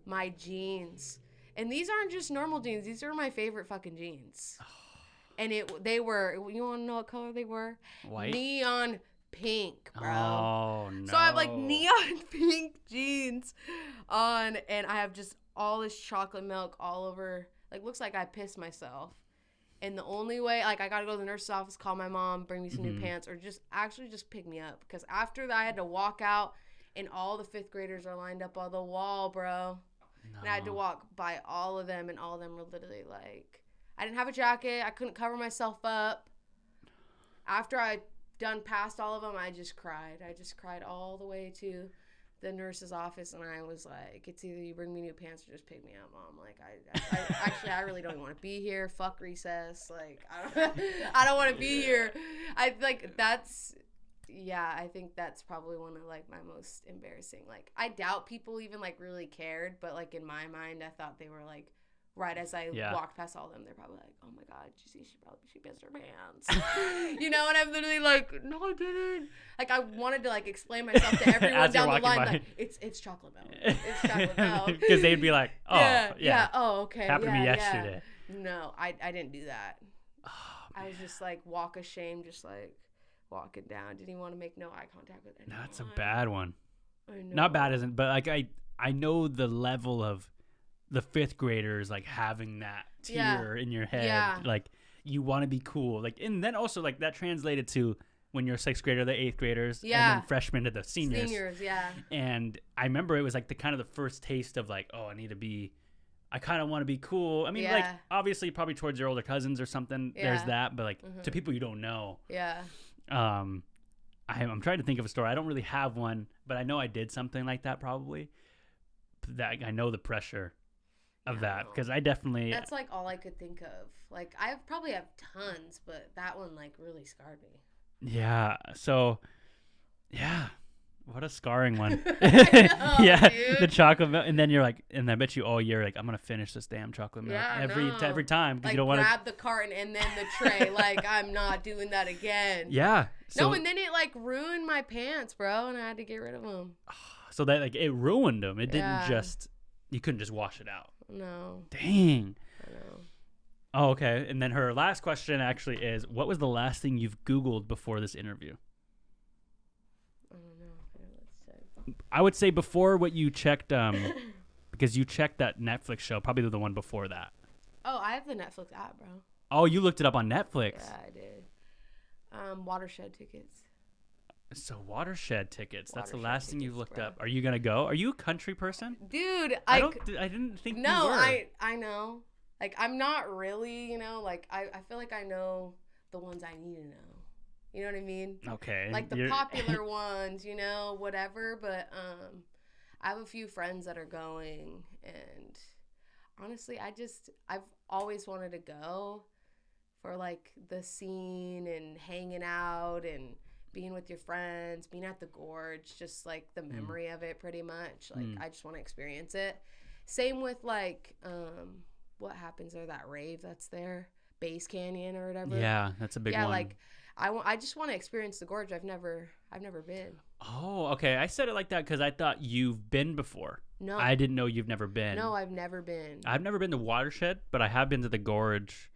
my jeans. And these aren't just normal jeans, these are my favorite fucking jeans. And they were, you want to know what color they were? White? Neon pink, bro. Oh no. So I have like neon pink jeans on, and I have just all this chocolate milk all over. Like, looks like I pissed myself. And the only way, like, I gotta go to the nurse's office, call my mom, bring me some new pants, or just pick me up. Because after that, I had to walk out, and all the 5th graders are lined up on the wall, bro. No. And I had to walk by all of them, and all of them were literally like, I didn't have a jacket, I couldn't cover myself up. After I done past all of them, I just cried. I just cried all the way to the nurse's office, and I was like, it's either you bring me new pants or just pick me up, Mom. Like, I really don't want to be here. Fuck recess. Like, I don't want to be here. I think that's probably one of like my most embarrassing. Like, I doubt people even like really cared, but like in my mind, I thought they were like right as I walked past all of them, they're probably like, oh my God, did you see she pissed her pants. You know, and I'm literally like, no, I didn't. Like, I wanted to, like, explain myself to everyone down the line, like, it's chocolate milk. It's chocolate milk. Because they'd be like, oh, yeah. Oh, okay. Happened to me yesterday. No, I didn't do that. Oh, I was just, like, walk ashamed, just, like, walking down. Didn't even want to make no eye contact with anyone. That's a bad one. I know. Not bad, isn't, but, like, I know the level of the 5th graders, like, having that tear in your head. Yeah. Like, you want to be cool. Like, and then also, like, that translated to when you're a 6th grader, the 8th graders, and then freshmen to the seniors. And I remember it was, like, the kind of the first taste of, like, oh, I kind of want to be cool. I mean, like, obviously, probably towards your older cousins or something, there's that, but, like, to people you don't know. Yeah. I'm trying to think of a story. I don't really have one, but I know I did something like that probably. That I know the pressure of that, because I definitely... That's, like, all I could think of. Like, I probably have tons, but that one, like, really scarred me. Yeah. So, yeah. What a scarring one. Know, dude. The chocolate milk. And then you're like, and I bet you all year, like, I'm going to finish this damn chocolate milk every time. Like, you don't want to grab the carton and then the tray. Like, I'm not doing that again. Yeah. So, no, and then it, like, ruined my pants, bro, and I had to get rid of them. So that, like, it ruined them. It didn't just, you couldn't just wash it out. No. Dang. I know. Oh, okay. And then her last question actually is, what was the last thing you've Googled before this interview? I don't know. Let's see. I would say before what you checked, because you checked that Netflix show, probably the one before that. Oh, I have the Netflix app, bro. Oh, you looked it up on Netflix? Yeah, I did. Watershed tickets. So watershed tickets. That's the last thing you've looked up. Are you gonna go? Are you a country person? Dude, I didn't think you were. No, I know. Like, I'm not really, you know, like, I feel like I know the ones I need to know. You know what I mean? Okay. Like, the popular ones, you know, whatever. But I have a few friends that are going. And honestly, I've always wanted to go for, like, the scene and hanging out and being with your friends, being at the gorge, just, like, the memory of it pretty much. Like, I just want to experience it. Same with, like, what happens there, that rave that's there, Base Canyon or whatever. Yeah, that's a big one. Yeah, like, I just want to experience the gorge. I've never been. Oh, okay. I said it like that because I thought you've been before. No. I didn't know you've never been. No, I've never been. I've never been to Watershed, but I have been to the gorge.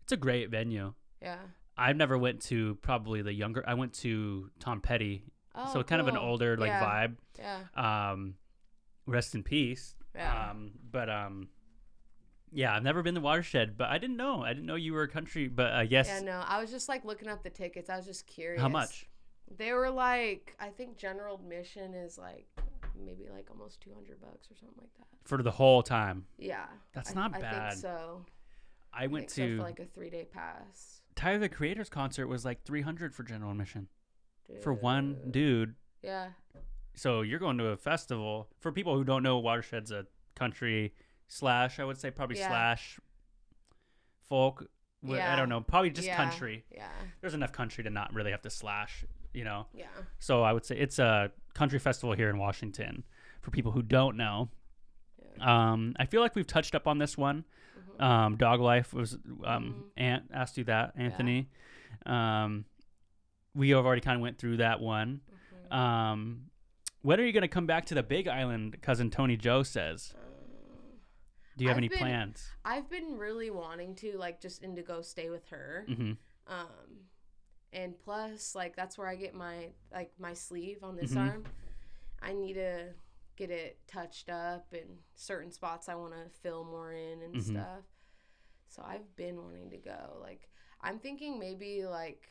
It's a great venue. Yeah. I've never went to probably the younger. I went to Tom Petty. Oh, so kind of an older, like, vibe. Yeah. Rest in peace. Yeah. Yeah, I've never been to Watershed, but I didn't know. I didn't know you were a country, but I guess. Yeah, no, I was just, like, looking up the tickets. I was just curious. How much? They were, like, I think general admission is, like, maybe, like, almost $200 or something like that. For the whole time? Yeah. That's not bad. I think so. I went to. For, like, a 3-day pass. Tyler, the Creator's concert was, like, $300 for general admission. Dude. For one dude. Yeah. So you're going to a festival. For people who don't know, Watershed's a country / I would say probably / folk. Yeah. I don't know. Probably just country. Yeah. There's enough country to not really have to / you know? Yeah. So I would say it's a country festival here in Washington for people who don't know. Yeah. I feel like we've touched up on this one. Mm-hmm. Dog Life was, asked you that, Anthony. Yeah. We have already kind of went through that one. Mm-hmm. When are you going to come back to the Big Island? Cousin Tony Joe says. Do you have any plans? I've been really wanting to, like, just to go stay with her. Mm-hmm. And plus, like, that's where I get my sleeve on this arm. I need to get it touched up and certain spots I want to fill more in and stuff. So I've been wanting to go. Like, I'm thinking maybe, like,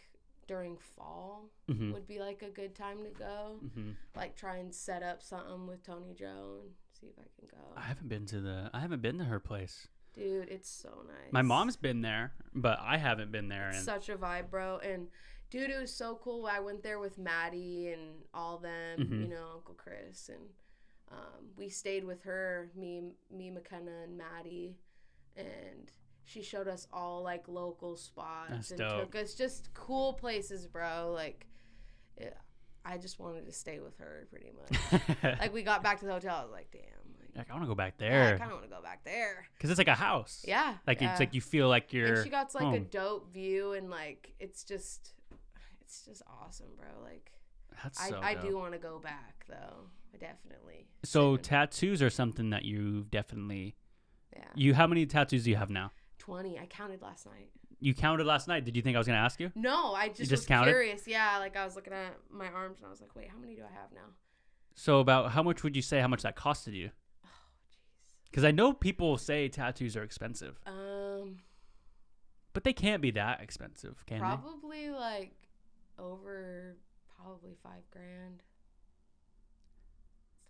during fall would be, like, a good time to go. Like, try and set up something with Tony Joe and see if I can go. I haven't been to her place. Dude, it's so nice. My mom's been there, but I haven't been there. It's such a vibe, bro. And dude, it was so cool. I went there with Maddie and all them, you know, Uncle Chris, and we stayed with her, me, McKenna, and Maddie, and she showed us all, like, local spots. That's and dope. Took us just cool places, bro. Like, I just wanted to stay with her pretty much. Like, we got back to the hotel, I was like, damn, like, Like, I want to go back there. Yeah, I kind of want to go back there. Because it's like a house. Yeah. Like, it's like you feel like you're. And she got like home. a dope view, and like it's just awesome, bro. Like, I do want to go back though. Definitely. So tattoos are something that you've definitely. Yeah. How many tattoos do you have now? 20. I counted last night. You counted last night. Did you think I was gonna ask you? No, I just was curious. Yeah, like I was looking at my arms and I was like, wait, how many do I have now? So about how much would you say how much that costed you? Oh, jeez. Because I know people say tattoos are expensive. But they can't be that expensive, can they? Probably like over $5,000.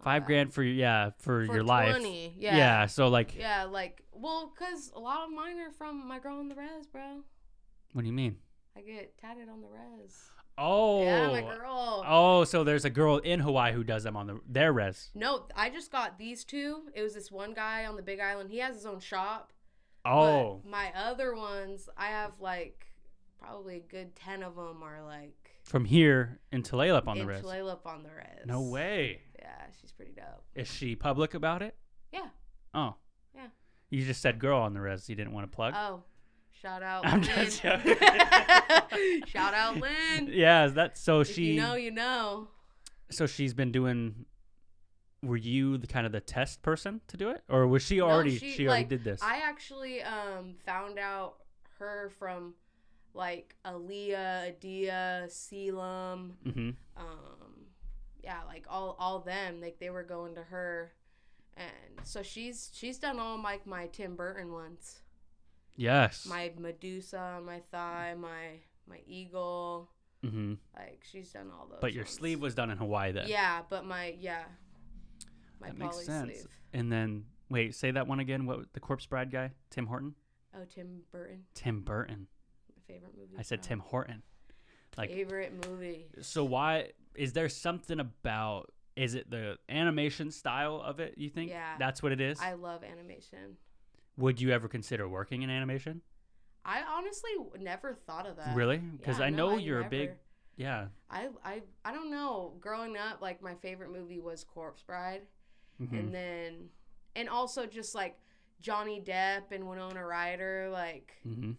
$5,000 for your life. 20, yeah. Yeah, so like. Yeah, like, well, because a lot of mine are from my girl on the res, bro. What do you mean? I get tatted on the res. Oh. Yeah, my girl. Oh, so there's a girl in Hawaii who does them on their res. No, I just got these two. It was this one guy on the Big Island. He has his own shop. Oh. But my other ones, I have like probably a good 10 of them are like. From here in Tulalip on the res. In Tulalip on the res. No way. Yeah, she's pretty dope. Is she public about it? Yeah. Oh. Yeah. You just said girl on the res. You didn't want to plug? Oh. Shout out I'm Lynn. just joking. Shout out Lynn. Yeah, that's so if she. You know, you know. So she's been doing. Were you the kind of the test person to do it, or was she already? No, she already did this. I actually found out her from like Aaliyah, Adia, Selam. Mm-hmm. Yeah, like all them. Like they were going to her, and so she's done all my Tim Burton ones. Yes. My Medusa on my thigh, my eagle. Mm-hmm. Like she's done all those. But your sleeve was done in Hawaii then. Yeah, but my that poly makes sense. sleeve. And then wait, say that one again. What the Corpse Bride guy? Tim Horton. Oh, Tim Burton. Tim Burton. My favorite movie. I said Tim Horton. Like favorite movie. So why is there something about? Is it the animation style of it? You think? Yeah. That's what it is. I love animation. Would you ever consider working in animation? I honestly never thought of that. Really? Because I know you're a big. Yeah. I don't know. Growing up, like my favorite movie was Corpse Bride, mm-hmm. and also just like Johnny Depp and Winona Ryder, like mm-hmm.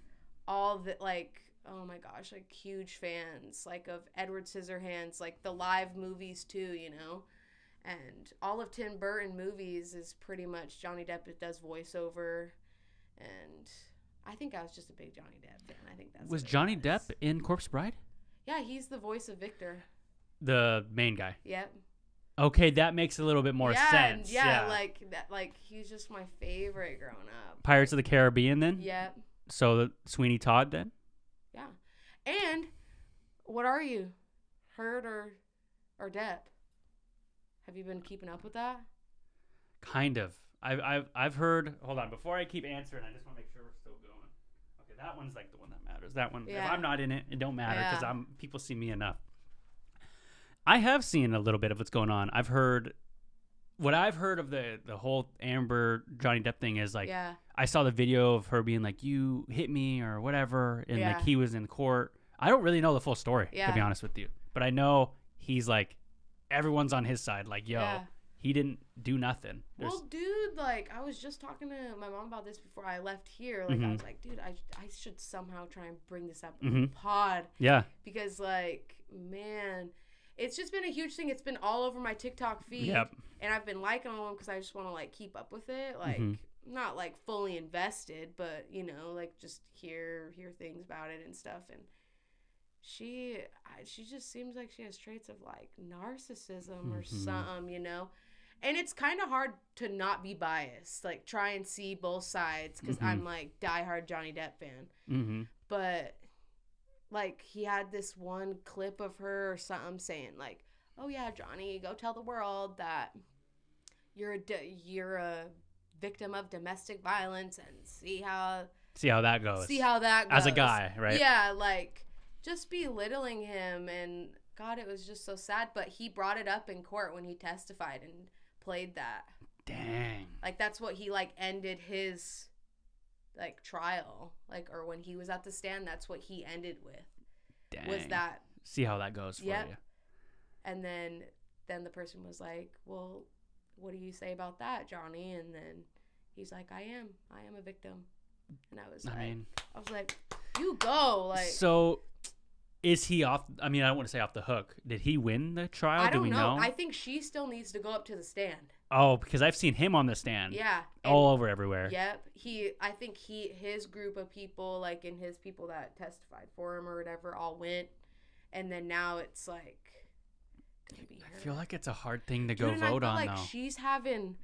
all the like. Oh my gosh, like huge fans like of Edward Scissorhands, like the live movies too, you know. And all of Tim Burton movies is pretty much Johnny Depp does voiceover, and I think I was just a big Johnny Depp fan. I think that's was Johnny Depp in Corpse Bride? Yeah, he's the voice of Victor. The main guy. Yep. Okay, that makes a little bit more sense. Yeah, like that. Like he's just my favorite growing up. Pirates of the Caribbean, then. Yep. So Sweeney Todd, then. Yeah, and what are you, Heard or Depp? Have you been keeping up with that? Kind of. I've heard. Hold on, before I keep answering, I just want to make sure we're still going. Okay, that one's like the one that matters. That one. Yeah. If I'm not in it, it don't matter because people see me enough. I have seen a little bit of what's going on. I've heard. What I've heard of the whole Amber Johnny Depp thing is like I saw the video of her being like, you hit me or whatever, and like he was in court. I don't really know the full story to be honest with you, but I know he's like everyone's on his side. Like, yo, he didn't do nothing. Well, dude, like I was just talking to my mom about this before I left here. Like I was like, dude, I should somehow try and bring this up in the pod. Yeah, because like man. It's just been a huge thing. It's been all over my TikTok feed. Yep. And I've been liking all of them because I just want to, like, keep up with it. Like, not, like, fully invested, but, you know, like, just hear things about it and stuff. And she just seems like she has traits of, like, narcissism or something, you know? And it's kind of hard to not be biased. Like, try and see both sides because I'm, like, diehard Johnny Depp fan. But... like, he had this one clip of her or something saying, like, oh, yeah, Johnny, go tell the world that you're a victim of domestic violence and see how that goes. As a guy, right? Yeah, like, just belittling him. And, God, it was just so sad. But he brought it up in court when he testified and played that. Dang. Like, that's what he, like, ended his... like trial, like, or when he was at the stand, that's what he ended with. Dang. Was that see how that goes for you. And then the person was like, well, what do you say about that, Johnny? And then he's like, I am a victim. And I was like, you go. Like, so is he off? I mean, I don't want to say off the hook. Did he win the trial? I don't know. I think she still needs to go up to the stand. Oh, because I've seen him on the stand. Yeah. All over everywhere. Yep. I think his group of people, like, and his people that testified for him or whatever, all went. And then now it's like, gonna be her. I feel like it's a hard thing to go vote on, like though. She's having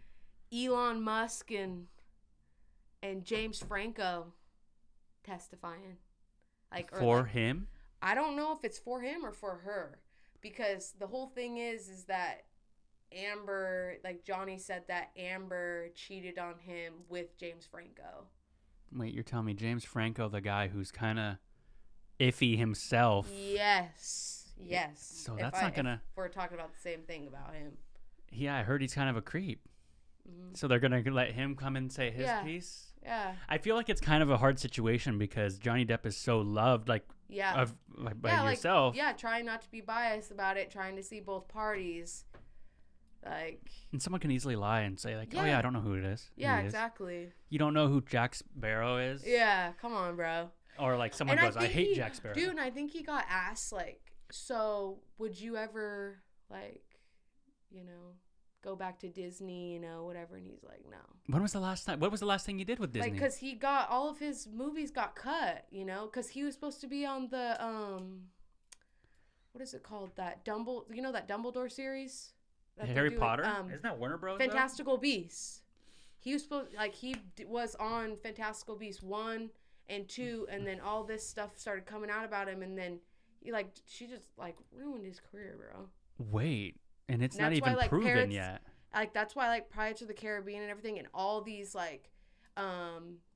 Elon Musk and James Franco testifying. Like, for him? I don't know if it's for him or for her. Because the whole thing is that Amber, like Johnny said that Amber cheated on him with James Franco. Wait, you're telling me James Franco, the guy who's kind of iffy himself? Yes. So that's not gonna. If we're talking about the same thing about him. Yeah, I heard he's kind of a creep. Mm-hmm. So they're gonna let him come and say his piece. Yeah. I feel like it's kind of a hard situation because Johnny Depp is so loved, by yourself. Trying not to be biased about it, trying to see both parties. Like, and someone can easily lie and say, like, oh yeah, I don't know who it is. Yeah, exactly. You don't know who Jack Sparrow is? Yeah, come on, bro. Or like someone goes, I hate Jack Sparrow. Dude, and I think he got asked, like, so would you ever, like, go back to Disney, whatever? And he's like, no. When was the last time? What was the last thing you did with Disney? Like, because he got, all of his movies got cut, because he was supposed to be on the, what is it called? That Dumbledore series? Harry Potter? Isn't that Warner Bros? Fantastical Beasts. He was supposed, like, he was on Fantastical Beasts 1 and 2, and then all this stuff started coming out about him, and then she just, like, ruined his career, bro. Wait, and it's not even proven yet. Like, that's why, like, Pirates of the Caribbean and everything, and all these, like,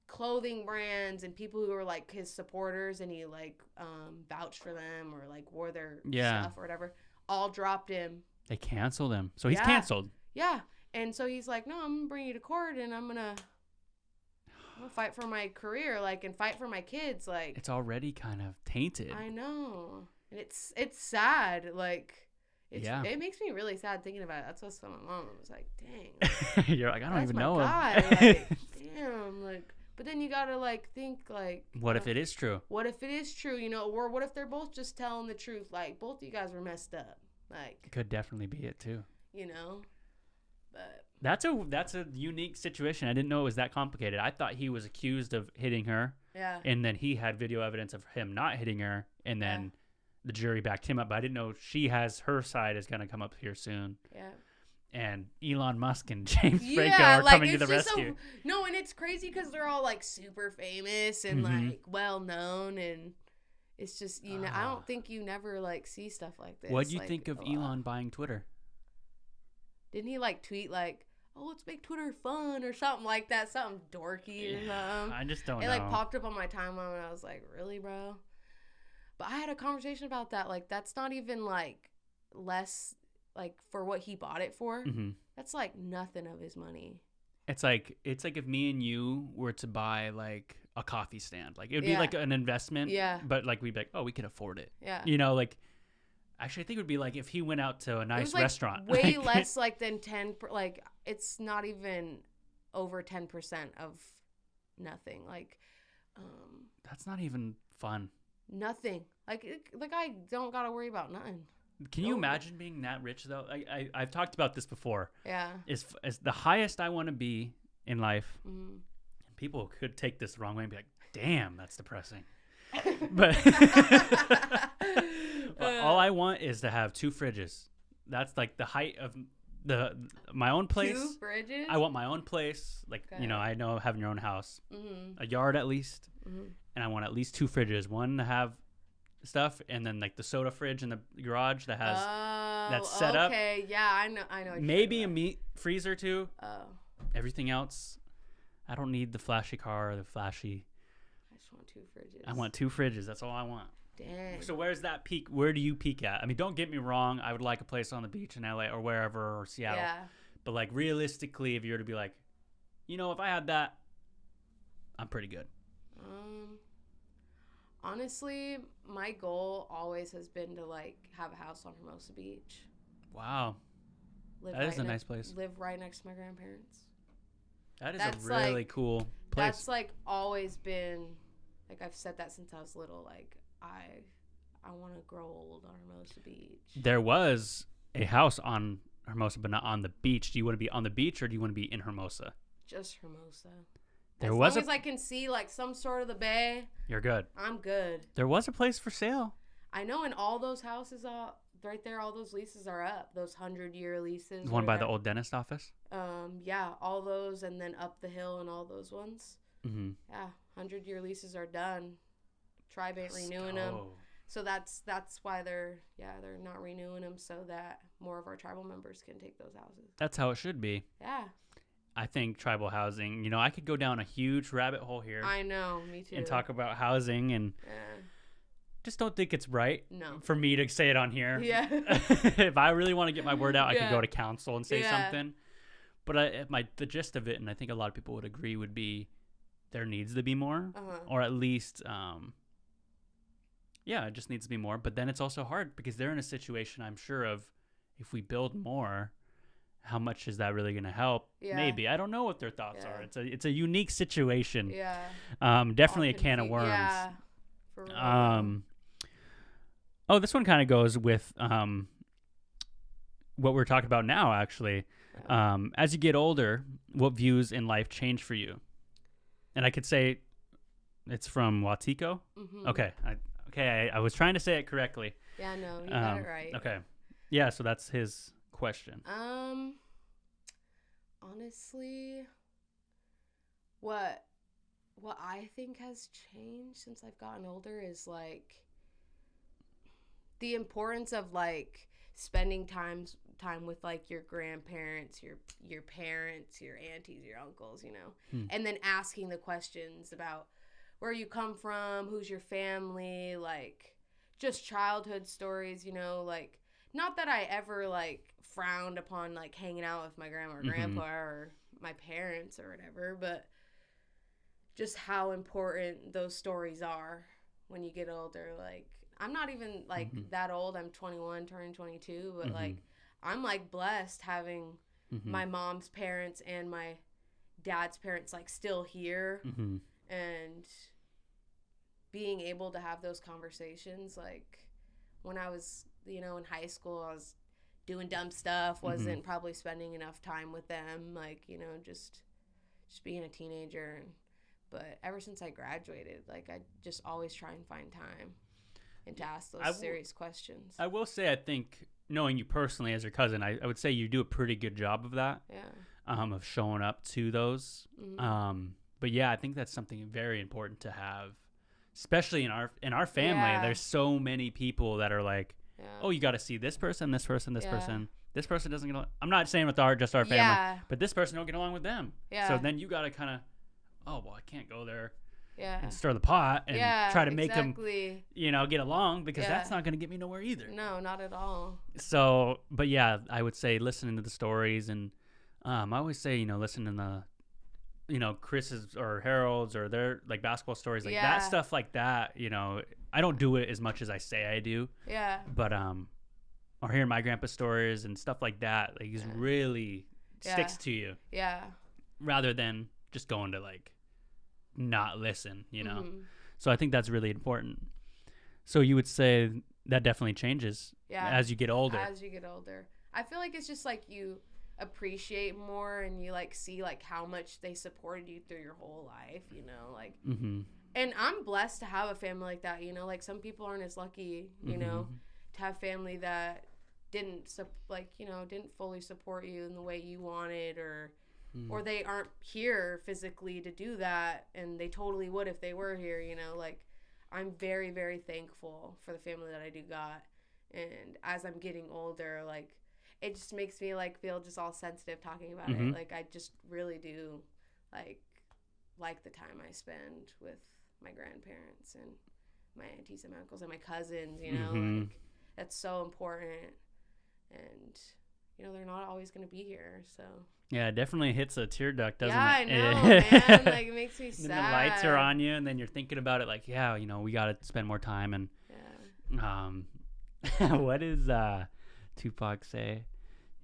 clothing brands and people who were, like, his supporters, and he, like, vouched for them or, like, wore their stuff or whatever, all dropped him. They canceled him. So he's canceled. Yeah. And so he's like, no, I'm going to bring you to court, and I'm going to fight for my career, like, and fight for my kids. Like, it's already kind of tainted. I know. And it's sad. Like, it makes me really sad thinking about it. That's what my mom was like, dang. You're like, I don't even know him. Like, damn. Like, but then you got to, like, think, like, what if it is true? What if it is true, or what if they're both just telling the truth? Like, both of you guys were messed up. Like, could definitely be it too. But that's a unique situation. I didn't know it was that complicated. I thought he was accused of hitting her. Yeah. And then he had video evidence of him not hitting her, and then the jury backed him up. But I didn't know her side is gonna come up here soon. Yeah. And Elon Musk and James Franco are coming to the rescue. No, and it's crazy because they're all, like, super famous and like well known, and it's just, I don't think you never, like, see stuff like this. What do you think of Elon buying Twitter? Didn't he, like, tweet, like, oh, let's make Twitter fun or something like that, something dorky or something? I just don't know. It, like, popped up on my timeline, and I was like, really, bro? But I had a conversation about that. Like, that's not even, like, less, like, for what he bought it for. Mm-hmm. That's, like, nothing of his money. It's like if me and you were to buy, like, a coffee stand, like, it would be like an investment. Yeah. But, like, we'd be like, oh, we can afford it. Yeah. Like, actually, I think it would be like if he went out to a nice restaurant. Way less, like, than 10. Like, it's not even over 10% of nothing. Like, that's not even fun. Nothing. Like I don't gotta worry about nothing. Can you imagine being that rich though? I've talked about this before. Yeah. Is the highest I want to be in life. Mm-hmm. People could take this the wrong way and be like, "Damn, that's depressing." But all I want is to have 2 fridges. That's like the height of my own place. 2 fridges? I want my own place. Like, I know having your own house. Mm-hmm. A yard at least. Mm-hmm. And I want at least 2 fridges. One to have stuff, and then, like, the soda fridge in the garage that has that's set up. Okay, yeah, I know. Maybe a meat freezer too. Oh. Everything else, I don't need the flashy car or the flashy. I just want 2 fridges. I want 2 fridges. That's all I want. Dang. So where's that peak? Where do you peak at? I mean, don't get me wrong. I would like a place on the beach in LA or wherever, or Seattle. Yeah. But, like, realistically, if you were to be like, if I had that, I'm pretty good. Honestly, my goal always has been to, like, have a house on Hermosa Beach. Wow. That is a nice place. Live right next to my grandparents. That's a really cool place. That's like always been, like I've said that since I was little. Like I want to grow old on Hermosa Beach. There was a house on Hermosa, but not on the beach. Do you want to be on the beach or do you want to be in Hermosa? Just Hermosa. As long as I can see like some sort of the bay, you're good. I'm good. There was a place for sale. I know, and all those houses right there, all those leases are up. Those 100-year leases. One by the old dentist office? Yeah, all those, and then up the hill and all those ones. Mm-hmm. Yeah, 100-year leases are done. Tribe ain't renewing them. So that's why they're not renewing them, so that more of our tribal members can take those houses. That's how it should be. Yeah. I think tribal housing, I could go down a huge rabbit hole here. I know, me too. And talk about housing and just don't think it's right for me to say it on here. Yeah. If I really want to get my word out, I could go to council and say something. But the gist of it, and I think a lot of people would agree, would be there needs to be more, or at least, it just needs to be more. But then it's also hard because they're in a situation, I'm sure, of if we build more, how much is that really going to help? Yeah. Maybe. I don't know what their thoughts are. It's a unique situation. Yeah. Definitely a can of worms. Yeah. For real. This one kind of goes with what we're talking about now, actually. Yeah. As you get older, what views in life change for you? And I could say it's from Watiko. Mm-hmm. Okay. I was trying to say it correctly. Yeah, no, you got it right. Okay. Yeah, so that's his question. Honestly, what I think has changed since I've gotten older is like the importance of like spending time with like your grandparents, your parents, your aunties, your uncles, and then asking the questions about where you come from, who's your family, like just childhood stories, like not that I ever like frowned upon like hanging out with my grandma or grandpa or my parents or whatever, but just how important those stories are when you get older. Like I'm not even like that old. I'm 21 turning 22, but like I'm like blessed having my mom's parents and my dad's parents like still here and being able to have those conversations. Like when I was in high school, I was doing dumb stuff, wasn't probably spending enough time with them, like, just being a teenager. But ever since I graduated, like, I just always try and find time and to ask those serious questions. I will say, I think, knowing you personally as your cousin, I would say you do a pretty good job of that. Yeah. Of showing up to those. But yeah, I think that's something very important to have, especially in our family. Yeah. There's so many people that are like, oh, you got to see this person, this person, this person. This person doesn't get along. I'm not saying with just our family, but this person don't get along with them. Yeah. So then you got to kind of, I can't go there and stir the pot and try to make them, get along, because that's not going to get me nowhere either. No, not at all. So, but yeah, I would say listening to the stories, and I always say, listening to the, Chris's or Harold's or their like basketball stories, like that stuff like that, I don't do it as much as I say I do. Yeah. But or hearing my grandpa's stories and stuff like that, like, is really sticks to you. Yeah. Rather than just going to like not listen, So I think that's really important. So you would say that definitely changes as you get older. As you get older. I feel like it's just like you appreciate more and you like see like how much they supported you through your whole life, like and I'm blessed to have a family like that, like some people aren't as lucky, to have family that didn't fully support you in the way you wanted, or they aren't here physically to do that, and they totally would if they were here, like I'm very, very thankful for the family that I do got. And as I'm getting older, like it just makes me like feel just all sensitive talking about it. Like I just really do like the time I spend with my grandparents and my aunties and my uncles and my cousins, like that's so important. And they're not always going to be here, so yeah, it definitely hits a tear duct, doesn't it? Yeah, I know, man. Like, it makes me sad. And the lights are on you, and then you're thinking about it like, we got to spend more time. And what does Tupac say?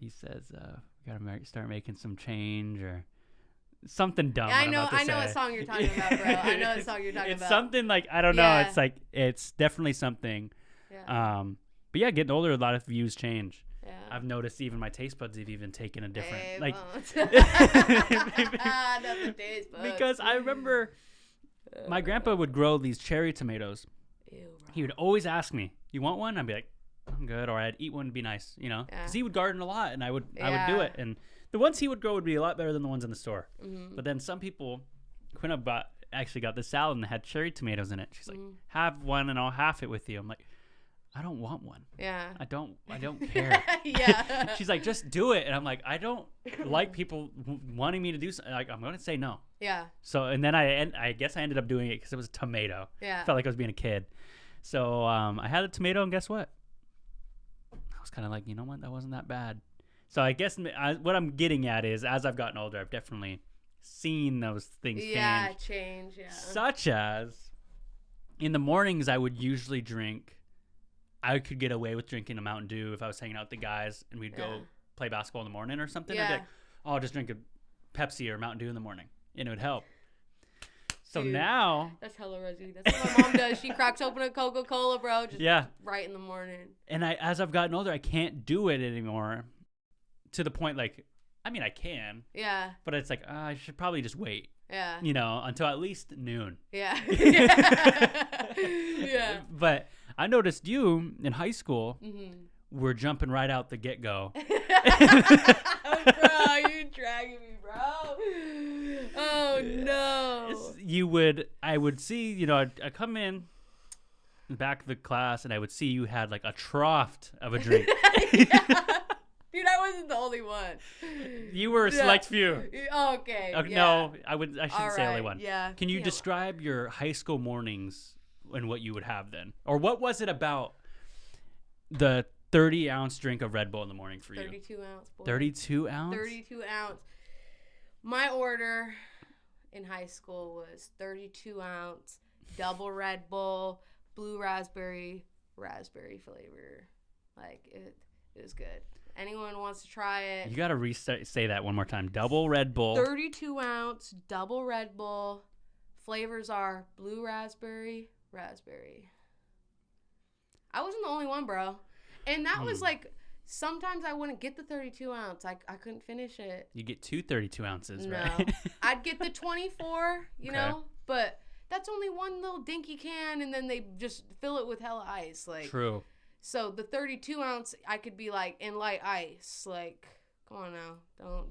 he says, we gotta start making some change or something dumb. Yeah, I know what song you're talking about, bro. I know what song you're talking about. It's something like, I don't know. It's like, it's definitely something. Yeah. But yeah, getting older, a lot of views change. Yeah. I've noticed even my taste buds have even taken a different, not the taste buds. Because I remember my grandpa would grow these cherry tomatoes. Ew, bro. He would always ask me, "You want one?" I'd be like, "I'm good," or I'd eat one to be nice, because he would garden a lot, and I would do it, and the ones he would grow would be a lot better than the ones in the store. Mm-hmm. But then some people, Quinn actually got the salad and had cherry tomatoes in it. She's like, "Have one, and I'll half it with you." I'm like, I don't want one. Yeah. I don't care. Yeah. She's like, just do it. And I'm like, I don't like people wanting me to do something. Like, I'm going to say no. Yeah. So, and then I guess I ended up doing it because it was a tomato. Yeah. I felt like I was being a kid. So, I had a tomato, and guess what? I was kind of like, you know what? That wasn't that bad. So I guess what I'm getting at is, as I've gotten older, I've definitely seen those things change. Yeah, change. Yeah. Such as, in the mornings, I would usually drink. I could get away with drinking a Mountain Dew if I was hanging out with the guys and we'd go play basketball in the morning or something. Yeah. I'd be like, I'll just drink a Pepsi or Mountain Dew in the morning, and it would help. So dude, now... That's hella rosy. That's what my mom does. She cracks open a Coca-Cola, bro, just right in the morning. And as I've gotten older, I can't do it anymore to the point, like, I mean, I can. Yeah. But it's like, I should probably just wait. Yeah. Until at least noon. Yeah. Yeah. But I noticed you in high school were jumping right out the get-go. Bro, you dragging me, bro. Oh, no. I would see, I'd come in the back of the class, and I would see you had like a trough of a drink. Yeah. Dude, I wasn't the only one. You were a select few. Okay. Yeah. No, I shouldn't say only one. Yeah. Can you describe your high school mornings and what you would have then? Or what was it about the 30-ounce drink of Redbull in the morning for you? 32-ounce, boy. 32 ounce? 32-ounce. My order in high school was 32-ounce, double Redbull, blue raspberry flavor. Like, it was good. Anyone wants to try it? You got to say that one more time. Double Red Bull. 32-ounce, double Red Bull. Flavors are blue raspberry. I wasn't the only one, bro. And that was like, sometimes I wouldn't get the 32-ounce. I couldn't finish it. You get two 32 ounces, right? No. I'd get the 24, you know? But that's only one little dinky can, and then they just fill it with hella ice. Like. True. So the 32-ounce, I could be like in light ice, like, come on now,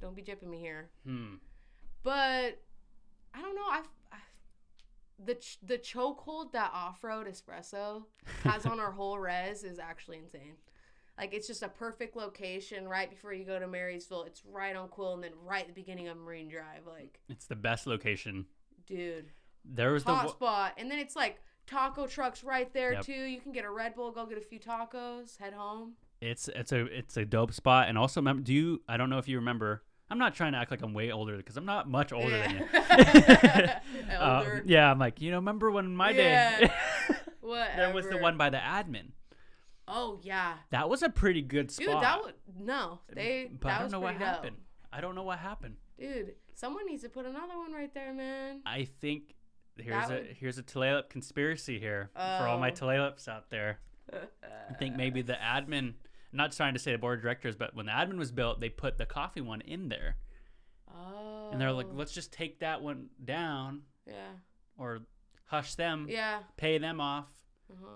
don't be jipping me here. But I don't know. The chokehold that off-road espresso has on our whole res is actually insane. Like, it's just a perfect location right before you go to Marysville. It's right on Quill, and then right at the beginning of Marine Drive. Like, it's the best location, dude. There was hot spot, and then it's like. Taco trucks right there too. You can get a Red Bull, go get a few tacos, head home. It's a dope spot. And also, I don't know if you remember. I'm not trying to act like I'm way older because I'm not much older than you. Elder. I'm like, remember when my day? Whatever. There was the one by the admin. Oh yeah. That was a pretty good spot. Dude, But I don't know what happened. I don't know what happened. Dude, someone needs to put another one right there, man. I think. Here's a Tulalip conspiracy here for all my Tulalips out there. I think maybe the admin, I'm not trying to say the board of directors, but when the admin was built, they put the coffee one in there. Oh. And they're like, let's just take that one down. Yeah. Or hush them. Yeah. Pay them off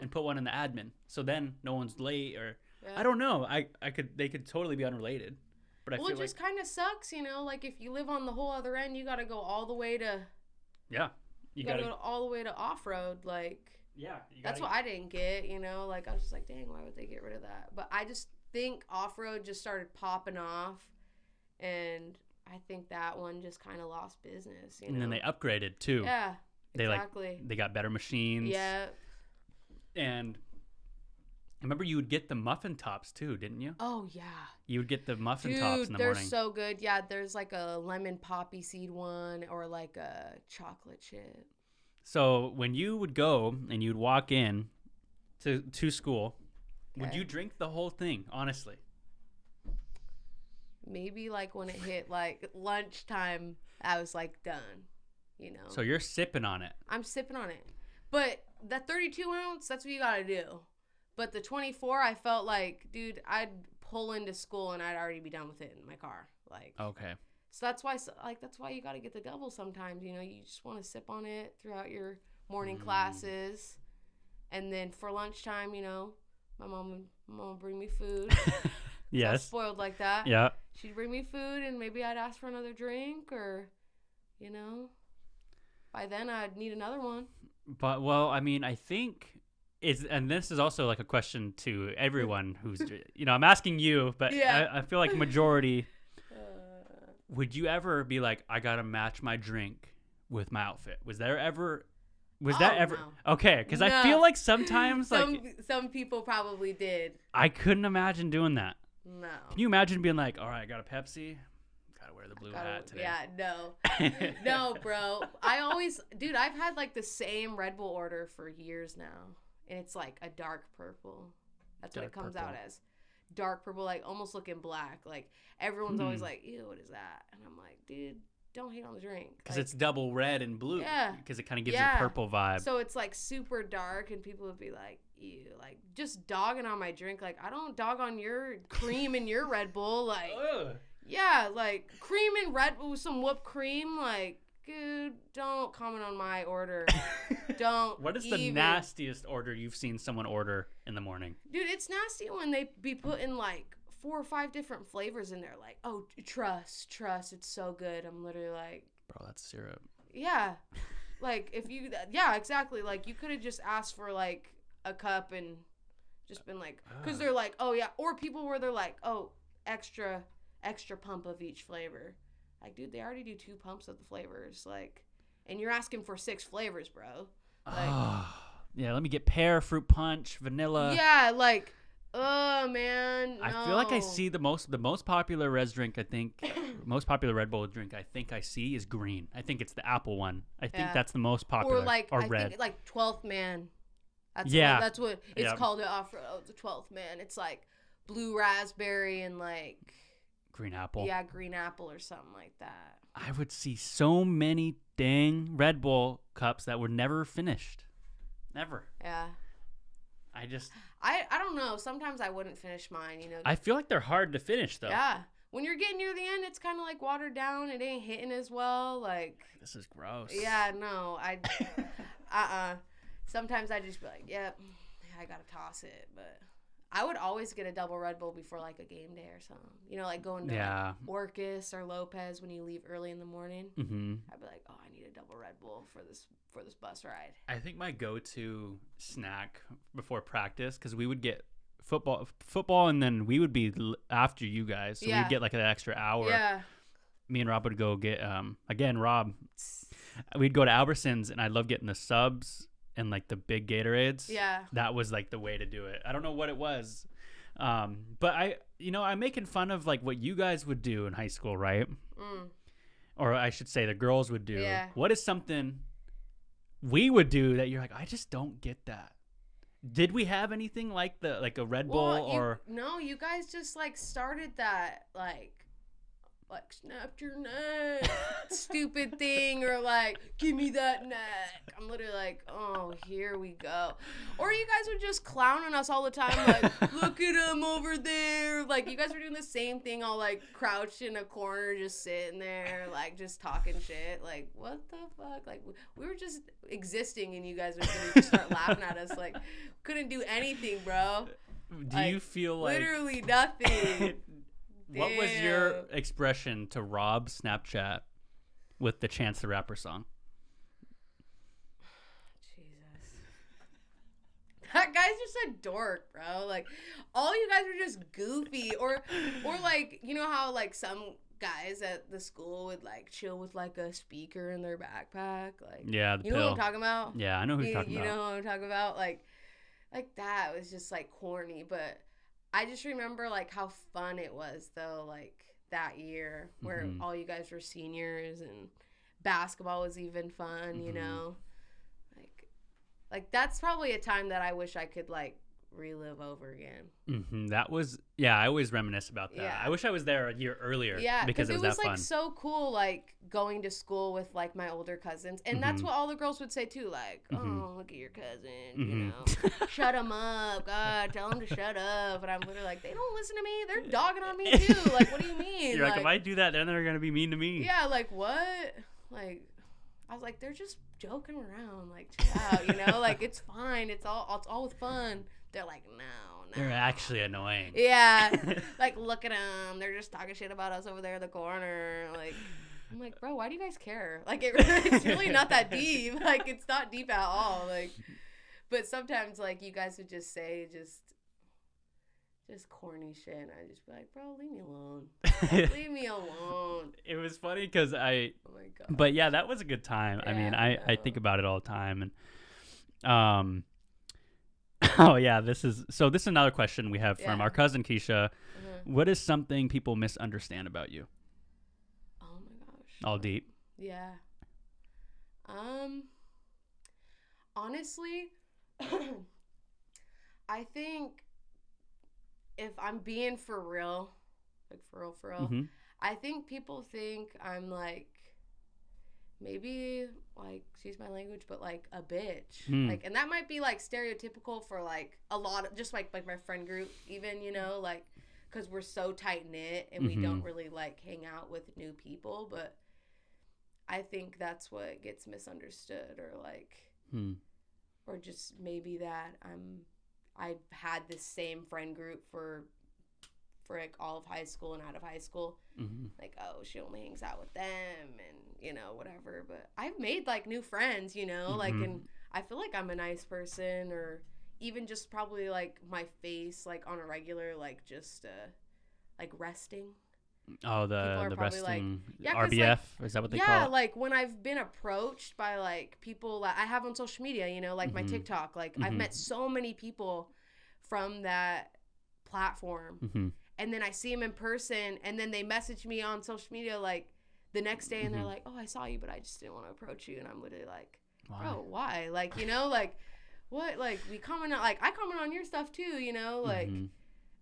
and put one in the admin. So then no one's late or I don't know. They could totally be unrelated. But I feel it just kind of sucks, like if you live on the whole other end, you got to go all the way to. Yeah. You gotta go all the way to off-road, like... Yeah. That's what I didn't get, Like, I was just like, dang, why would they get rid of that? But I just think off-road just started popping off, and I think that one just kind of lost business, And then they upgraded, too. Yeah, exactly. They got better machines. Yeah. And... I remember you would get the muffin tops, too, didn't you? Oh, yeah. You would get the muffin tops in the morning. They're so good. Yeah, there's like a lemon poppy seed one or like a chocolate chip. So when you would go and you'd walk in to school, would you drink the whole thing, honestly? maybe like when it hit like lunchtime, I was like done, you know. So you're sipping on it. I'm sipping on it. But that 32 ounce, that's what you got to do. But the 24, I felt like, dude, I'd pull into school and I'd already be done with it in my car. Like, okay. So that's why you got to get the double sometimes, you know. You just want to sip on it throughout your morning classes. And then for lunchtime, you know, my mom would bring me food. Yes. I was spoiled like that. Yeah. She'd bring me food and maybe I'd ask for another drink or, you know, by then I'd need another one. But, well, I mean, I think and this is also like a question to everyone who's, you know, I'm asking you, but yeah. I feel like majority, would you ever be like, I got to match my drink with my outfit? Was that ever? No. Okay, because no. I feel like sometimes some people probably did. I couldn't imagine doing that. No. Can you imagine being like, all right, I got a Pepsi, gotta wear the blue hat today? Yeah, no. No, bro. I've had like the same Redbull order for years now, and it's like a dark purple. That's what it comes out as. Dark purple, like almost looking black. Like everyone's always like, ew, what is that? And I'm like, dude, don't hate on the drink. Because it's double red and blue. Yeah. Because it kind of gives you a purple vibe. So it's like super dark and people would be like, ew, like just dogging on my drink. Like, I don't dog on your cream in your Red Bull. Like, yeah, like cream and Red Bull with some whipped cream. Like, dude, don't comment on my order. Don't. What is the nastiest order you've seen someone order in the morning? Dude, it's nasty when they be putting like 4 or 5 different flavors in there. Like, oh, trust, it's so good. I'm literally like, bro, that's syrup. Yeah. Like, yeah, exactly. Like, you could have just asked for like a cup and just been like, because they're like, oh yeah. Or people where they're like, oh, extra pump of each flavor. Like, dude, they already do 2 pumps of the flavors. Like, and you're asking for 6 flavors, bro. Like, yeah, let me get pear, fruit punch, vanilla. Yeah, like, oh man, no. I feel like I see the most popular res drink. I think most popular Red Bull drink. I think I see is green. I think it's the apple one. I think that's the most popular. Or like I red. Think like 12th Man. That's what it's called. The 12th Man. It's like blue raspberry and like green apple. Yeah, green apple or something like that. I would see so many dang Red Bull cups that were never finished. Never. Yeah. I don't know. Sometimes I wouldn't finish mine, you know. I feel like they're hard to finish, though. Yeah. When you're getting near the end, it's kind of like watered down. It ain't hitting as well. Like, this is gross. Yeah, no. Sometimes I just be like, yep, I got to toss it. But I would always get a double Red Bull before, like, a game day or something. You know, like going to like, Orcas or Lopez when you leave early in the morning. Mm-hmm. I'd be like, oh, I need a double Red Bull for this bus ride. I think my go-to snack before practice, because we would get football, and then we would be after you guys, so we'd get like an extra hour. Yeah. Me and Rob would go get Rob. We'd go to Albertsons, and I love getting the subs and like the big Gatorades. Yeah. That was like the way to do it. I don't know what it was, but I'm making fun of like what you guys would do in high school, right? Or I should say the girls would do. Yeah. What is something we would do that you're like, I just don't get that? Did we have anything like a Red Bull or? No, you guys just like started that like snapped your neck stupid thing, or like give me that neck. I'm literally like, oh, here we go. Or you guys were just clowning us all the time, like look at him over there. Like you guys were doing the same thing, all like crouched in a corner, just sitting there, like just talking shit. Like what the fuck? Like we were just existing, and you guys were gonna just start laughing at us. Like couldn't do anything, bro. Do you feel like literally nothing? What was your expression to Rob's Snapchat with the Chance the Rapper song? Jesus. That guy's just a dork, bro. Like, all you guys are just goofy. Or like, you know how, like, some guys at the school would, like, chill with, like, a speaker in their backpack? Like, yeah, the you know what I'm talking about? Yeah, I know who you're talking about. You know what I'm talking about? Like that was just, like, corny, but I just remember, like, how fun it was, though, like, that year where all you guys were seniors and basketball was even fun, you know? Like, that's probably a time that I wish I could, like, relive over again. That was, I always reminisce about that. Yeah. I wish I was there a year earlier. Yeah, because it was that fun. Like so cool, like going to school with like my older cousins, and that's what all the girls would say too. Like, oh, look at your cousin, you know, shut him up, God, tell him to shut up. And I'm literally like, they don't listen to me. They're dogging on me too. Like, what do you mean? You're like, if I do that, then they're gonna be mean to me. Yeah, like what? Like, I was like, they're just joking around. Like, chill out, you know. Like, it's fine. It's all with fun. They're like, no. They're actually annoying. Yeah. Like, look at them. They're just talking shit about us over there in the corner. Like, I'm like, bro, why do you guys care? Like, it's really not that deep. Like, it's not deep at all. Like, but sometimes, like, you guys would just say just corny shit. And I'd just be like, bro, leave me alone. Like, leave me alone. It was funny because oh my God. But yeah, that was a good time. Yeah, I mean, I think about it all the time. And, oh yeah, this is another question we have from our cousin Keisha. What is something people misunderstand about you? Oh my gosh. All deep. Yeah. Honestly, I think if I'm being for real, like for real, I think people think I'm like, maybe, like, excuse my language, but like a bitch. Like, and that might be like stereotypical for like a lot of, just like my friend group even, you know, like, because we're so tight knit and we don't really like hang out with new people. But I think that's what gets misunderstood, or like, or just maybe that I've had this same friend group for like all of high school and out of high school. Like, oh, she only hangs out with them and, you know, whatever. But I've made like new friends, you know, like, and I feel like I'm a nice person, or even just probably like my face, like on a regular, like just like resting. Oh, the resting, like, RBF, like, is that what they call it? Yeah, like when I've been approached by like people that I have on social media, you know, like my TikTok, like I've met so many people from that platform. And then I see them in person, and then they message me on social media like the next day, and they're like, oh, I saw you, but I just didn't want to approach you. And I'm literally like, bro, why? Like, you know, like, what? Like, we comment on, like, I comment on your stuff too, you know, like, and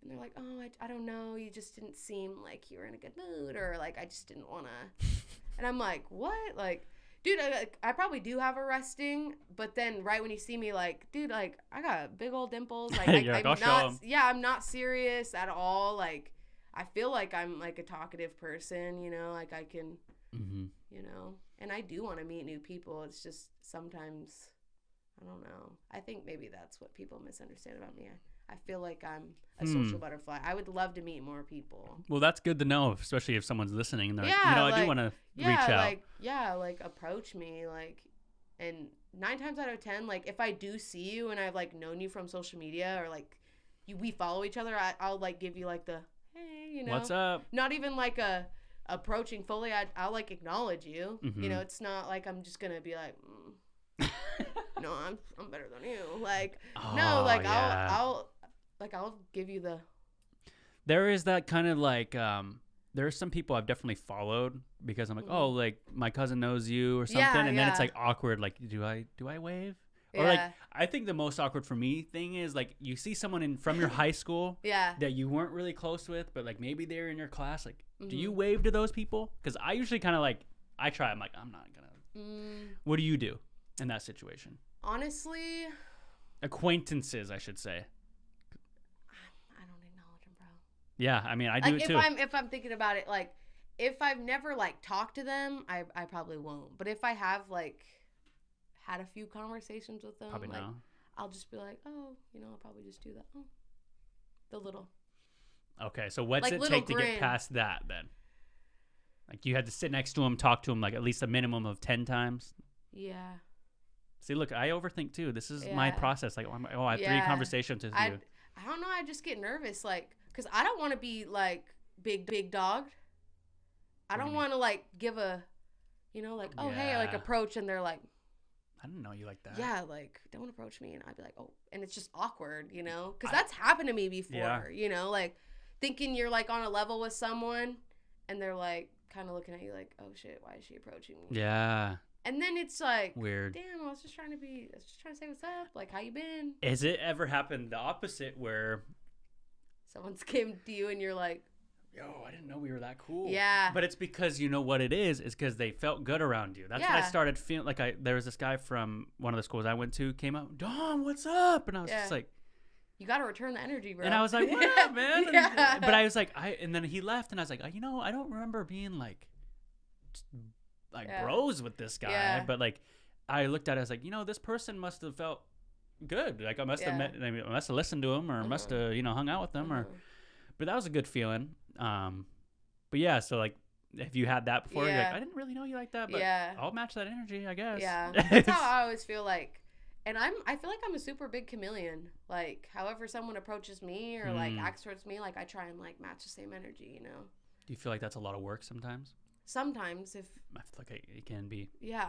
they're like, oh, I don't know, you just didn't seem like you were in a good mood, or like, I just didn't want to. And I'm like, what? Like, dude, I probably do have a resting, but then right when you see me, like, dude, like, I got big old dimples. Like, I'm not serious at all. Like, I feel like I'm like a talkative person, you know, like I can, you know, and I do want to meet new people. It's just sometimes, I don't know. I think maybe that's what people misunderstand about me. I feel like I'm a social butterfly. I would love to meet more people. Well, that's good to know, especially if someone's listening and they're like, you know, like, I do want to reach out. Like approach me, like, and 9 times out of 10, like if I do see you and I've like known you from social media, or like we follow each other, I'll like give you like the, hey, you know, what's up? Not even like a approaching fully. I'll like acknowledge you. You know, it's not like I'm just gonna be like, no, I'm better than you. Like, no, like I'll give you the. There is that kind of like, there are some people I've definitely followed because I'm like, oh, like my cousin knows you or something, and then it's like awkward. Like, do I wave? Or like, I think the most awkward for me thing is like you see someone from your high school that you weren't really close with, but like maybe they're in your class. Like, do you wave to those people? Because I usually kind of like, I try. I'm like, I'm not gonna. What do you do in that situation? Honestly, acquaintances, I should say. I don't acknowledge them, bro. Yeah, I mean, I do like, it too. If I'm thinking about it, like, if I've never like talked to them, I probably won't. But if I have like had a few conversations with them, probably like, no. I'll just be like, oh, you know, I'll probably just do that. Oh, the little. Okay, so what's like, it take to get past that then? Like, you had to sit next to him, talk to him like at least a minimum of 10 times? Yeah. See, look, I overthink too. This is my process. Like, oh, I have 3 conversations with you. I don't know. I just get nervous, like, because I don't want to be like big dogged. I don't want to like give a, you know, like, oh, hey, like approach, and they're like, I didn't know you like that. Yeah, like, don't approach me, and I'd be like, oh, and it's just awkward, you know, because that's happened to me before, you know, like thinking you're like on a level with someone, and they're like kind of looking at you like, oh shit, why is she approaching me? Yeah. And then it's like, weird. Damn, I was just trying to say what's up. Like, how you been? Has it ever happened the opposite where someone's came to you and you're like, yo, I didn't know we were that cool. Yeah. But it's because you know what it is because they felt good around you. That's when I started feeling like there was this guy from one of the schools I went to came up, Dom, what's up? And I was just like, you got to return the energy, bro. And I was like, what up, man? But I was like, and then he left and I was like, you know, I don't remember being like bros with this guy. Yeah. But like, I looked at it, I was like, you know, this person must have felt good. Like I must have listened to him or must have, you know, hung out with them but that was a good feeling. But yeah, so like, if you had that before, you're like, I didn't really know you like that, but I'll match that energy, I guess. Yeah, that's how I always feel like. And I feel like I'm a super big chameleon. Like, however someone approaches me or like acts towards me, like I try and like match the same energy, you know. Do you feel like that's a lot of work sometimes? Sometimes, if I feel like it can be. Yeah,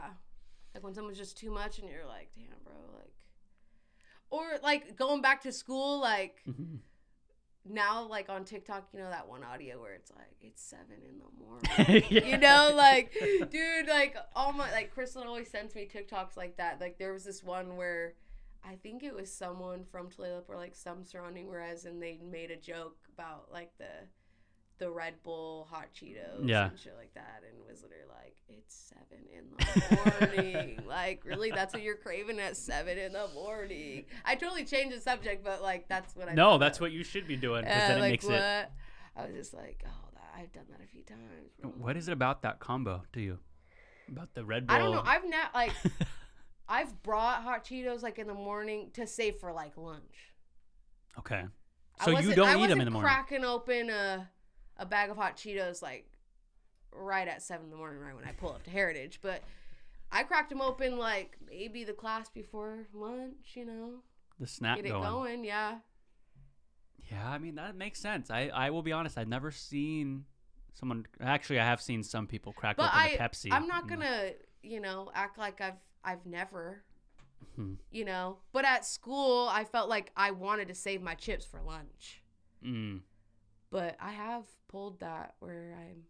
like when someone's just too much, and you're like, damn, bro, like, or like going back to school, like. Now, like, on TikTok, you know, that one audio where it's like, it's 7 a.m. You know, like, dude, like, all my, like, Kristen always sends me TikToks like that. Like, there was this one where I think it was someone from Tulalip or, like, some surrounding whereas, and they made a joke about, like, the Redbull hot Cheetos and shit like that, and was literally like, it's 7 in the morning. Like, really, that's what you're craving at 7 in the morning? I totally changed the subject, but like that's what I no that's what you should be doing because then it like, makes what? it I was just like, I've done that a few times, bro. What is it about that combo to you, about the Red Bull? I don't know. I've not like I've brought hot Cheetos like in the morning to save for like lunch. Okay, so you don't eat them in the morning. Cracking open a bag of hot Cheetos like right at 7 in the morning, right when I pull up to Heritage. But I cracked them open like maybe the class before lunch, you know. The snack Get it going, yeah. Yeah, I mean, that makes sense. I will be honest, I've never seen someone, actually I have seen some people crack open a Pepsi. I'm not going to, you know, act like I've never, you know. But at school, I felt like I wanted to save my chips for lunch. But I have pulled that where I'm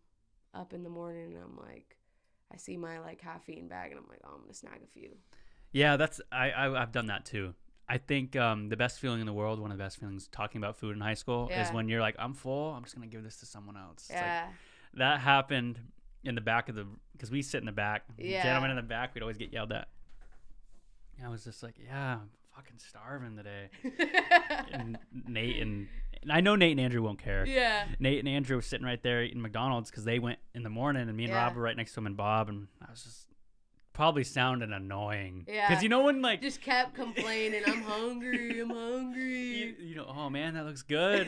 up in the morning and I'm like, I see my like half-eaten bag and I'm like, oh, I'm gonna snag a few. Yeah, that's I've done that too. I think the best feeling in the world, one of the best feelings talking about food in high school is when you're like, I'm full, I'm just gonna give this to someone else. Yeah. Like, that happened in the back of because we sit in the back. Gentlemen in the back, we'd always get yelled at. And I was just like, yeah, I'm fucking starving today. And Nate and I know Nate and Andrew won't care. Yeah. Nate and Andrew were sitting right there eating McDonald's because they went in the morning, and me and Rob were right next to him and Bob, and I was just probably sounding annoying. Yeah. Because you know when like just kept complaining, I'm hungry, I'm hungry. You know, oh man, that looks good.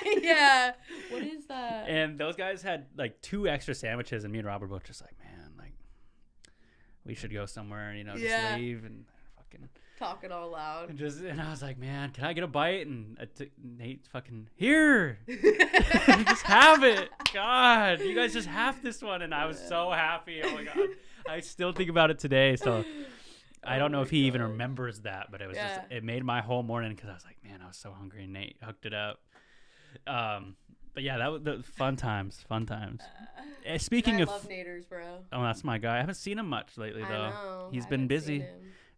Yeah. What is that? And those guys had like 2 extra sandwiches, and me and Rob were both just like, man, like we should go somewhere, you know, just leave and fucking. Talking all loud. And I was like, man, can I get a bite? And Nate's fucking, here. Just have it. God, you guys just have this one. And I was so happy. Oh, my God. I still think about it today. So I don't know if he even remembers that. But it was just, it made my whole morning because I was like, man, I was so hungry. And Nate hooked it up. But yeah, that was the fun times. Speaking of. I love Naders, bro. Oh, that's my guy. I haven't seen him much lately, though. I know. He's been busy.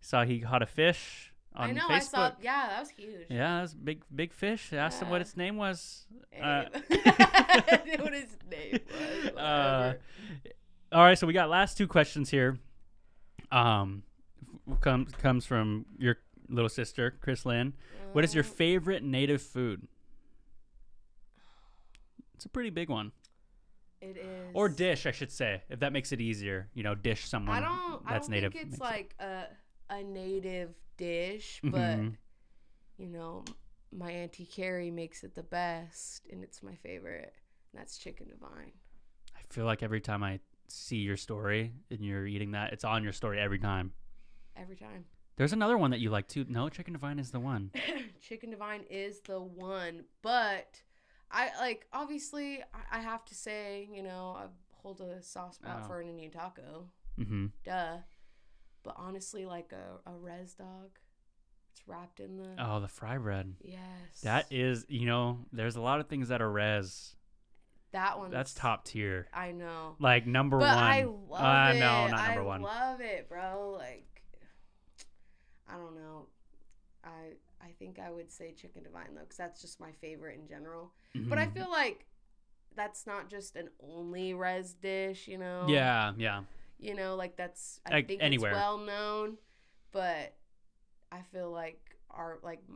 Saw he caught a fish on Facebook. I saw. Yeah, that was huge. Yeah, that was big fish. I asked him what its name was. What his name was. All right, so we got last 2 questions here. Comes from your little sister, Chris Lynn. What is your favorite native food? It's a pretty big one. It is. Or dish, I should say, if that makes it easier. You know, dish someone that's native. I don't think it's like a native dish, but you know, my Auntie Carrie makes it the best, and it's my favorite. And that's chicken divine. I feel like every time I see your story and you're eating that, it's on your story every time. Every time. There's another one that you like too. No, chicken divine is the one. Chicken divine is the one, but I like, obviously I have to say, you know, I hold a soft spot for an Indian taco. Duh. But honestly, like a res dog, it's wrapped in the fry bread. Yes. That is, you know, there's a lot of things that are res. That's top tier. I know. Like number but one. I love it. No, not number one. I love it, bro. Like, I don't know. I think I would say chicken divine though, because that's just my favorite in general. Mm-hmm. But I feel like that's not just an only res dish, you know. Yeah. You know, like that's I think anywhere. It's well known, but I feel like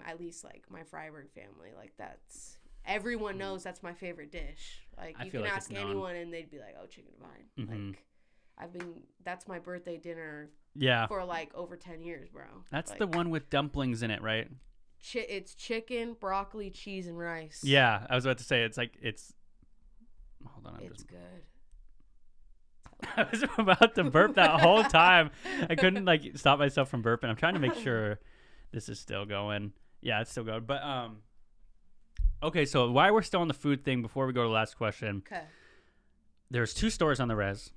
at least like my Freiburg family, like that's everyone knows that's my favorite dish. Like you can ask anyone and they'd be like, "Oh, chicken divine." Mm-hmm. Like that's my birthday dinner. Yeah. For like over 10 years, bro. That's like, the one with dumplings in it, right? It's chicken, broccoli, cheese, and rice. Yeah, I was about to say it's. Hold on, it's good. I was about to burp that whole time. I couldn't like stop myself from burping. I'm trying to make sure this is still going. Yeah, it's still going. But okay. So while we're still on the food thing, before we go to the last question, okay. There's 2 stores on the res.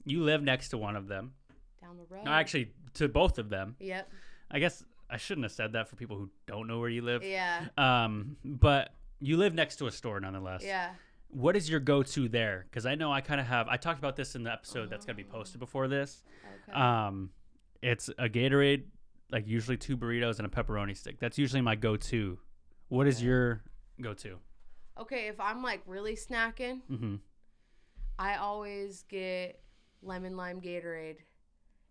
You live next to one of them. Down the road. No, actually, to both of them. Yep. I guess I shouldn't have said that for people who don't know where you live. Yeah. But you live next to a store nonetheless. Yeah. What is your go-to there? Because I know I kind of have. I talked about this in the episode that's gonna be posted before this. Okay. It's a Gatorade, like usually 2 burritos and a pepperoni stick. That's usually my go-to. What is your go-to? Okay, if I'm like really snacking, I always get lemon lime Gatorade.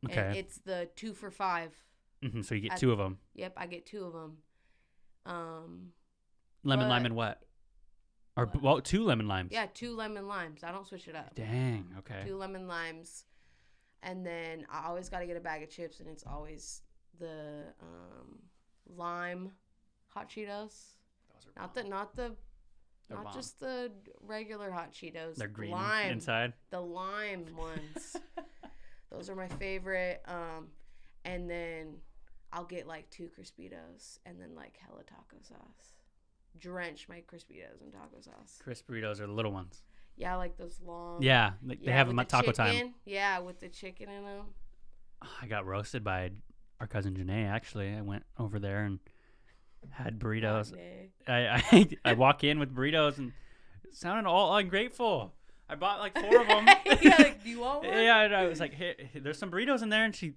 Okay. And it's the 2 for $5. Mm-hmm, so you get 2 of them. Yep, I get 2 of them. Lemon lime and what? Or well, 2 lemon limes. Yeah, 2 lemon limes. I don't switch it up. Dang. Okay. 2 lemon limes, and then I always got to get a bag of chips, and it's always the lime hot Cheetos. Those are not just the regular hot Cheetos. They're green lime, inside. The lime ones. Those are my favorite. And then I'll get like 2 Crispitos and then like hella taco sauce. Drench my Crispitos in taco sauce. Crispitos are the little ones. Yeah, like those long. Yeah, they have them at taco time. Yeah, with the chicken in them. I got roasted by our cousin Janae. Actually, I went over there and had burritos. I walk in with burritos and it sounded all ungrateful. I bought like 4 of them. Yeah, like, do you want one? Yeah, I was like, hey, there's some burritos in there, and she,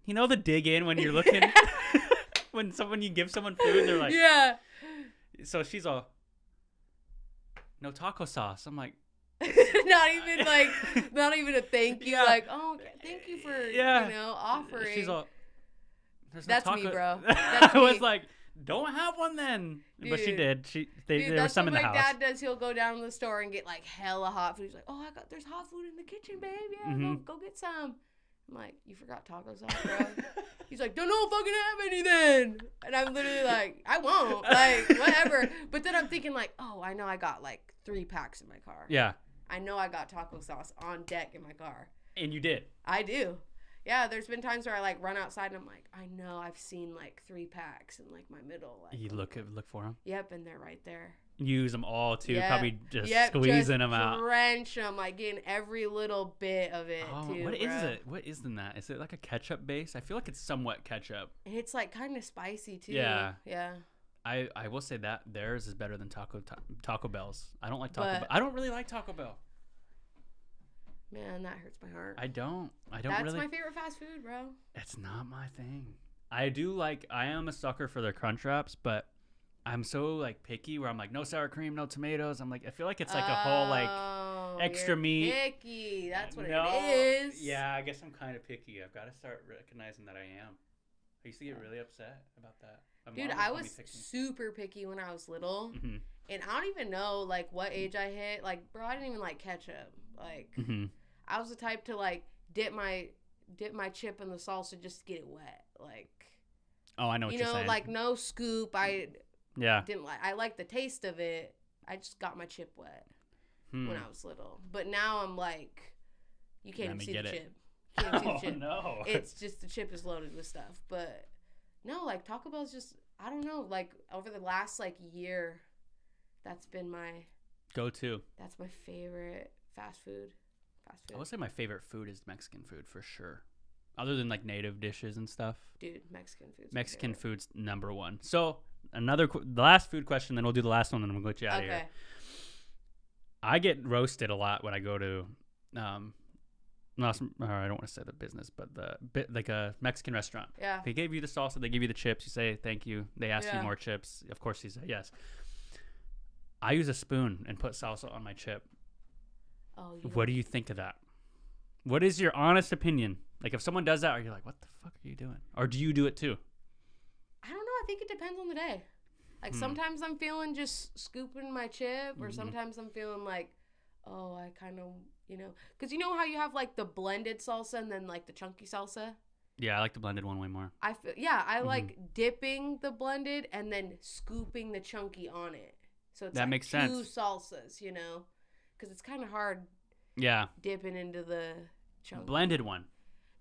you know, the dig in when you're looking when you give someone food, they're like, yeah. So she's all, no taco sauce. I'm like, not even a thank you. Yeah. Like, oh, thank you for offering. She's all, that's no me, bro. That's me. I was like, don't have one then. Dude, but she did. There was some in the house. That's what my dad does. He'll go down to the store and get like hella hot food. He's like, oh, there's hot food in the kitchen, babe. Yeah, go get some. I'm like, you forgot taco sauce, bro. He's like, don't fucking have any then. And I'm literally like, I won't. Like, whatever. But then I'm thinking like, oh, I know I got like 3 packs in my car. Yeah. I know I got taco sauce on deck in my car. And you did. I do. Yeah, there's been times where I like run outside and I'm like, I know I've seen like 3 packs in like my middle. Like, you look for them. Yep, and they're right there. Use them all too. Yep. Probably just squeezing them out. Drench them, like getting every little bit of it too. What is it? What is in that? Is it like a ketchup base? I feel like it's somewhat ketchup. And it's like kind of spicy too. Yeah. Yeah. I will say that theirs is better than Taco Bell's. I don't like Taco Bell. I don't really like Taco Bell. Man, that hurts my heart. I don't That's really. my favorite fast food, bro. It's not my thing. I am a sucker for their Crunch Wraps, but I'm so like picky where I'm like, no sour cream, no tomatoes. I'm like, I feel like it's like a whole like extra meat. Picky. That's what it is. Yeah, I guess I'm kind of picky. I've got to start recognizing that I am. I used to get really upset about that. Dude, I was super picky when I was little. Mm-hmm. And I don't even know like what age I hit. Like, bro, I didn't even like ketchup. Like, I was the type to like dip my chip in the salsa just to get it wet. Like, oh, I know what you're saying. Like no scoop. Yeah. I like the taste of it. I just got my chip wet when I was little. But now I'm like, you can't even see the chip. You can't see the chip. No. It's just the chip is loaded with stuff. But no, like Taco Bell's just, I don't know, like over the last like year, that's been my go-to. That's my favorite fast food. I would say my favorite food is Mexican food for sure. Other than like native dishes and stuff. Dude, Mexican food's number 1. So the last food question, then we'll do the last one, and then we'll get you out of here. I get roasted a lot when I go to, I don't want to say the business, but like a Mexican restaurant. Yeah. They gave you the salsa, they give you the chips. You say thank you. They ask you more chips. Of course, you say yes. I use a spoon and put salsa on my chip. Oh. What do you think of that? What is your honest opinion? Like, if someone does that, are you like, what the fuck are you doing? Or do you do it too? I don't know. I think it depends on the day. Like, sometimes I'm feeling just scooping my chip, or sometimes I'm feeling like, oh, I kind of, because you know how you have, like, the blended salsa and then, like, the chunky salsa? Yeah, I like the blended one way more. I like dipping the blended and then scooping the chunky on it. So it's that makes sense. Two salsas, because it's kind of hard. Yeah. Dipping into the chunky. Blended one.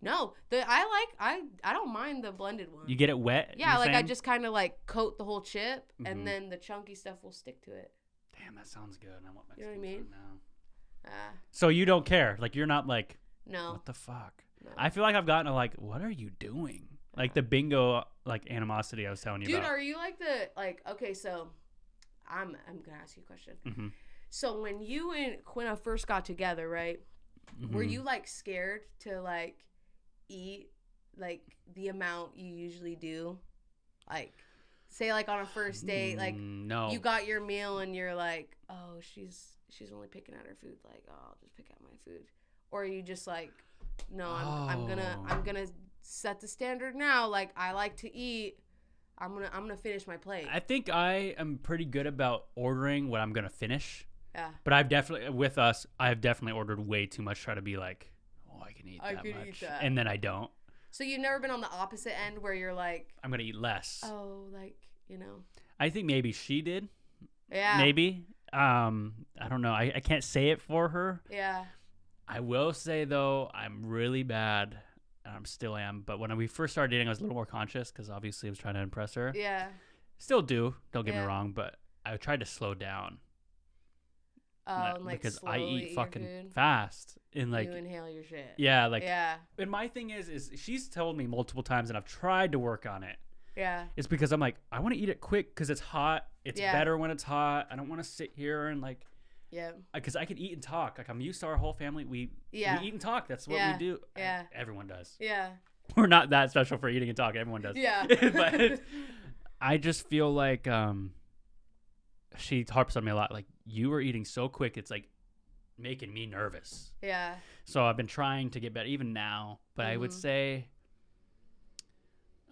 No, I don't mind the blended one. You get it wet? Yeah, like saying? I just kind of like coat the whole chip, and then the chunky stuff will stick to it. Damn, that sounds good. I want Mexican food now. You know what I mean? So you don't care? Like, you're not like, no. What the fuck? No. I feel like I've gotten to like, what are you doing? Like the bingo, like animosity I was telling you about. Dude, are you like okay, so I'm gonna ask you a question. Mm-hmm. So when you and Quinna first got together, right? Mm-hmm. Were you like scared to like eat like the amount you usually do? Like, say like on a first date, like no, you got your meal and you're like, oh, she's only picking out her food. Like, oh, I'll just pick out my food. Or are you just like, no, I'm gonna set the standard now. Like, I like to eat. I'm gonna finish my plate. I think I am pretty good about ordering what I'm gonna finish. Yeah. But I've definitely ordered way too much. Try to be like, oh, I can eat that much, and then I don't. So you've never been on the opposite end where you're like, I'm gonna eat less. Oh, like I think maybe she did. Yeah. Maybe. I don't know. I can't say it for her. Yeah. I will say though, I'm really bad. I still am. But when we first started dating, I was a little more conscious because obviously I was trying to impress her. Yeah. Still do. Don't get me wrong. But I tried to slow down. Because I eat fucking fast and like you inhale your shit. Yeah, like And my thing is she's told me multiple times, and I've tried to work on it. Yeah. It's because I'm like, I want to eat it quick because it's hot. It's better when it's hot. I don't want to sit here and like. Yeah. Because I could eat and talk. Like, I'm used to our whole family. We eat and talk. That's what we do. Yeah. Everyone does. Yeah. We're not that special for eating and talking. Everyone does. Yeah. But I just feel like she harps on me a lot. Like, you are eating so quick. It's like making me nervous. Yeah. So I've been trying to get better even now. But I would say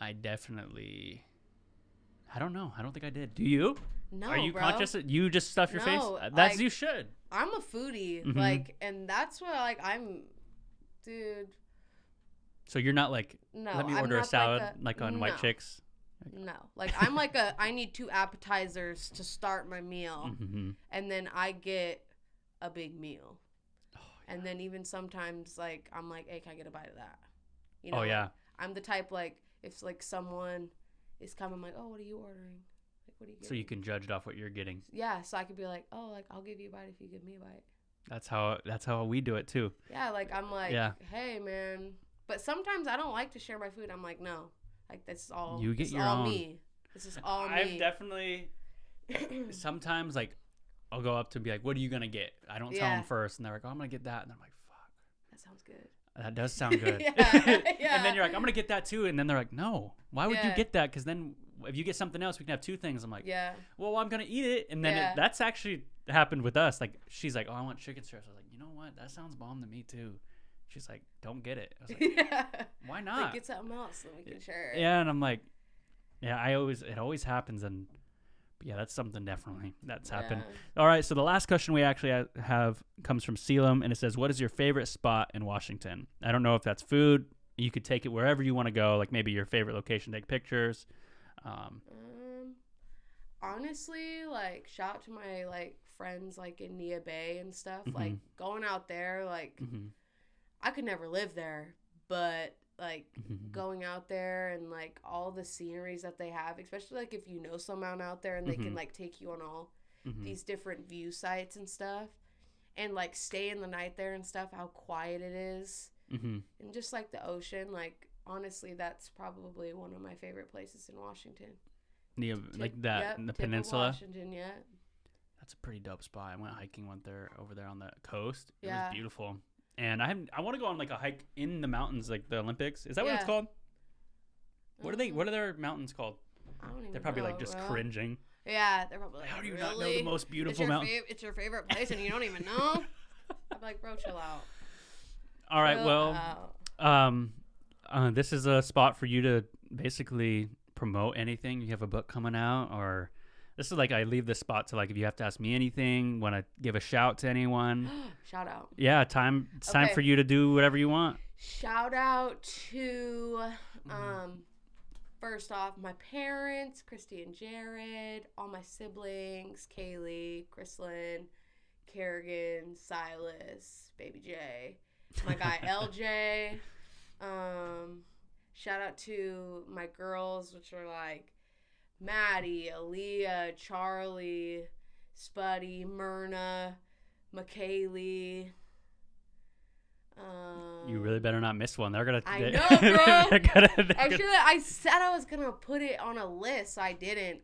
I definitely, I don't know. I don't think I did. Do you? No, are you bro. conscious that you just stuff your face? That's like, you should. I'm a foodie, like, and that's what like I'm, dude. So you're not like, no, let me order a salad like on White Chicks. No, like I'm like I need 2 appetizers to start my meal, and then I get a big meal, and then even sometimes like I'm like, hey, can I get a bite of that? Like, I'm the type like if like someone is coming, like, oh, what are you ordering? What do you get? So you can judge it off what you're getting. Yeah, so I could be like, oh, like I'll give you a bite if you give me a bite. That's how we do it too. Yeah, like I'm like, hey man, but sometimes I don't like to share my food. I'm like, no, like this is all you get your own. Me. This is all me. I've definitely sometimes like I'll go up to be like, what are you gonna get? I don't tell them first, and they're like, oh, I'm gonna get that, and I'm like, fuck. That sounds good. That does sound good. And then you're like, I'm gonna get that too, and then they're like, no, why would you get that? Because then if you get something else, we can have 2 things. I'm like, well, I'm gonna eat it, and then that's actually happened with us. Like, she's like, oh, I want chicken strips. I was like, you know what? That sounds bomb to me too. She's like, don't get it. I was like, why not? Like, get something else so we can share it. Yeah, and I'm like, it always happens, and that's something definitely that's happened. All right, so the last question we actually have comes from Selim, and it says, what is your favorite spot in Washington? I don't know if that's food. You could take it wherever you want to go, like maybe your favorite location, take pictures. Honestly, like, shout out to my like friends like in Nia Bay and stuff. Like, going out there, like, I could never live there, but like going out there and like all the sceneries that they have, especially like if you know someone out there and they can like take you on all these different view sites and stuff, and like stay in the night there and stuff, how quiet it is, and just like the ocean. Like, honestly, that's probably one of my favorite places in Washington. Like that, in the peninsula. Washington, That's a pretty dope spot. I went hiking over there on the coast. It was Yeah. beautiful. And I want to go on like a hike in the mountains, like the Olympics. Is that what it's called? What are their mountains called? I don't even They're probably know, like just bro. cringing. Yeah, they're probably like, how do you really? not know the most beautiful mountain? It's your favorite place and you don't even know? I'm like, bro, chill out. All right, this is a spot for you to basically promote anything. You have a book coming out, or this is like I leave this spot to like if you have to ask me anything, want to give a shout to anyone. Shout out. Yeah, time for you to do whatever you want. Shout out to first off, my parents, Christy and Jared, all my siblings, Kaylee, Chrislyn, Kerrigan, Silas, Baby J, my guy LJ. Shout out to my girls, which are like Maddie, Aaliyah, Charlie, Spuddy, Myrna, McKaylee. You really better not miss one. They're gonna. I know, bro. I said I was gonna put it on a list, so I didn't.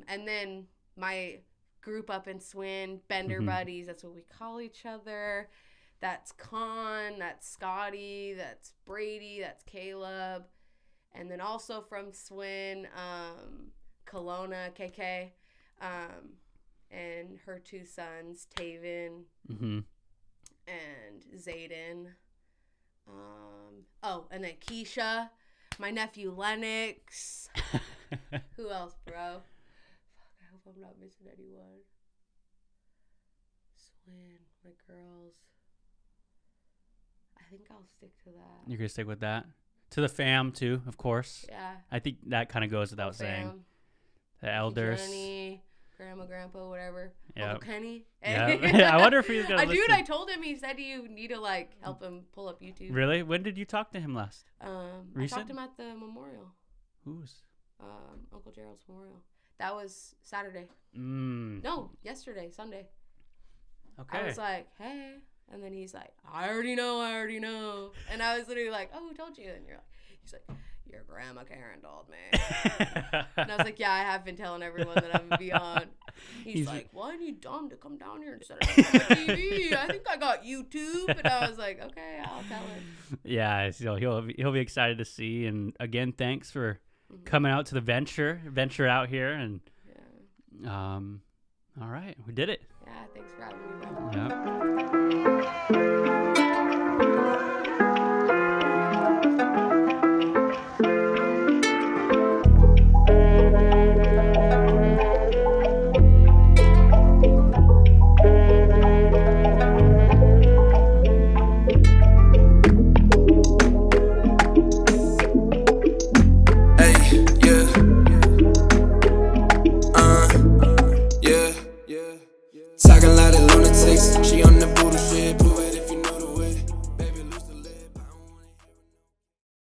And then my group up in Swin, Bender Buddies. That's what we call each other. That's Con. That's Scotty. That's Brady. That's Caleb. And then also from Swin, Kelowna, KK, and her two sons, Taven and Zayden. And then Keisha, my nephew Lennox. Who else, bro? Fuck, I hope I'm not missing anyone. Swin, my girls. I think I'll stick to that. You're gonna stick with that? To the fam too, of course. Yeah. I think that kind of goes without saying. The elders. Jenny, grandma, grandpa, whatever. Yep. Uncle Kenny. Yeah. I wonder if he's gonna listen. Dude, I told him, he said you need to like help him pull up YouTube. Really? When did you talk to him last? I talked to him at the memorial. Whose? Uncle Gerald's memorial. That was Saturday. No, yesterday, Sunday. Okay. I was like, hey. And then he's like, I already know. And I was literally like, oh, who told you? And he's like, your grandma Karen told me. And I was like, yeah, I have been telling everyone that I'm beyond. He's like, why are you dumb to come down here instead of on TV? I think I got YouTube. And I was like, okay, I'll tell him. Yeah, so he'll be excited to see. And again, thanks for coming out to the venture out here. And all right, we did it. Yeah, thanks for having me, bro. Yep.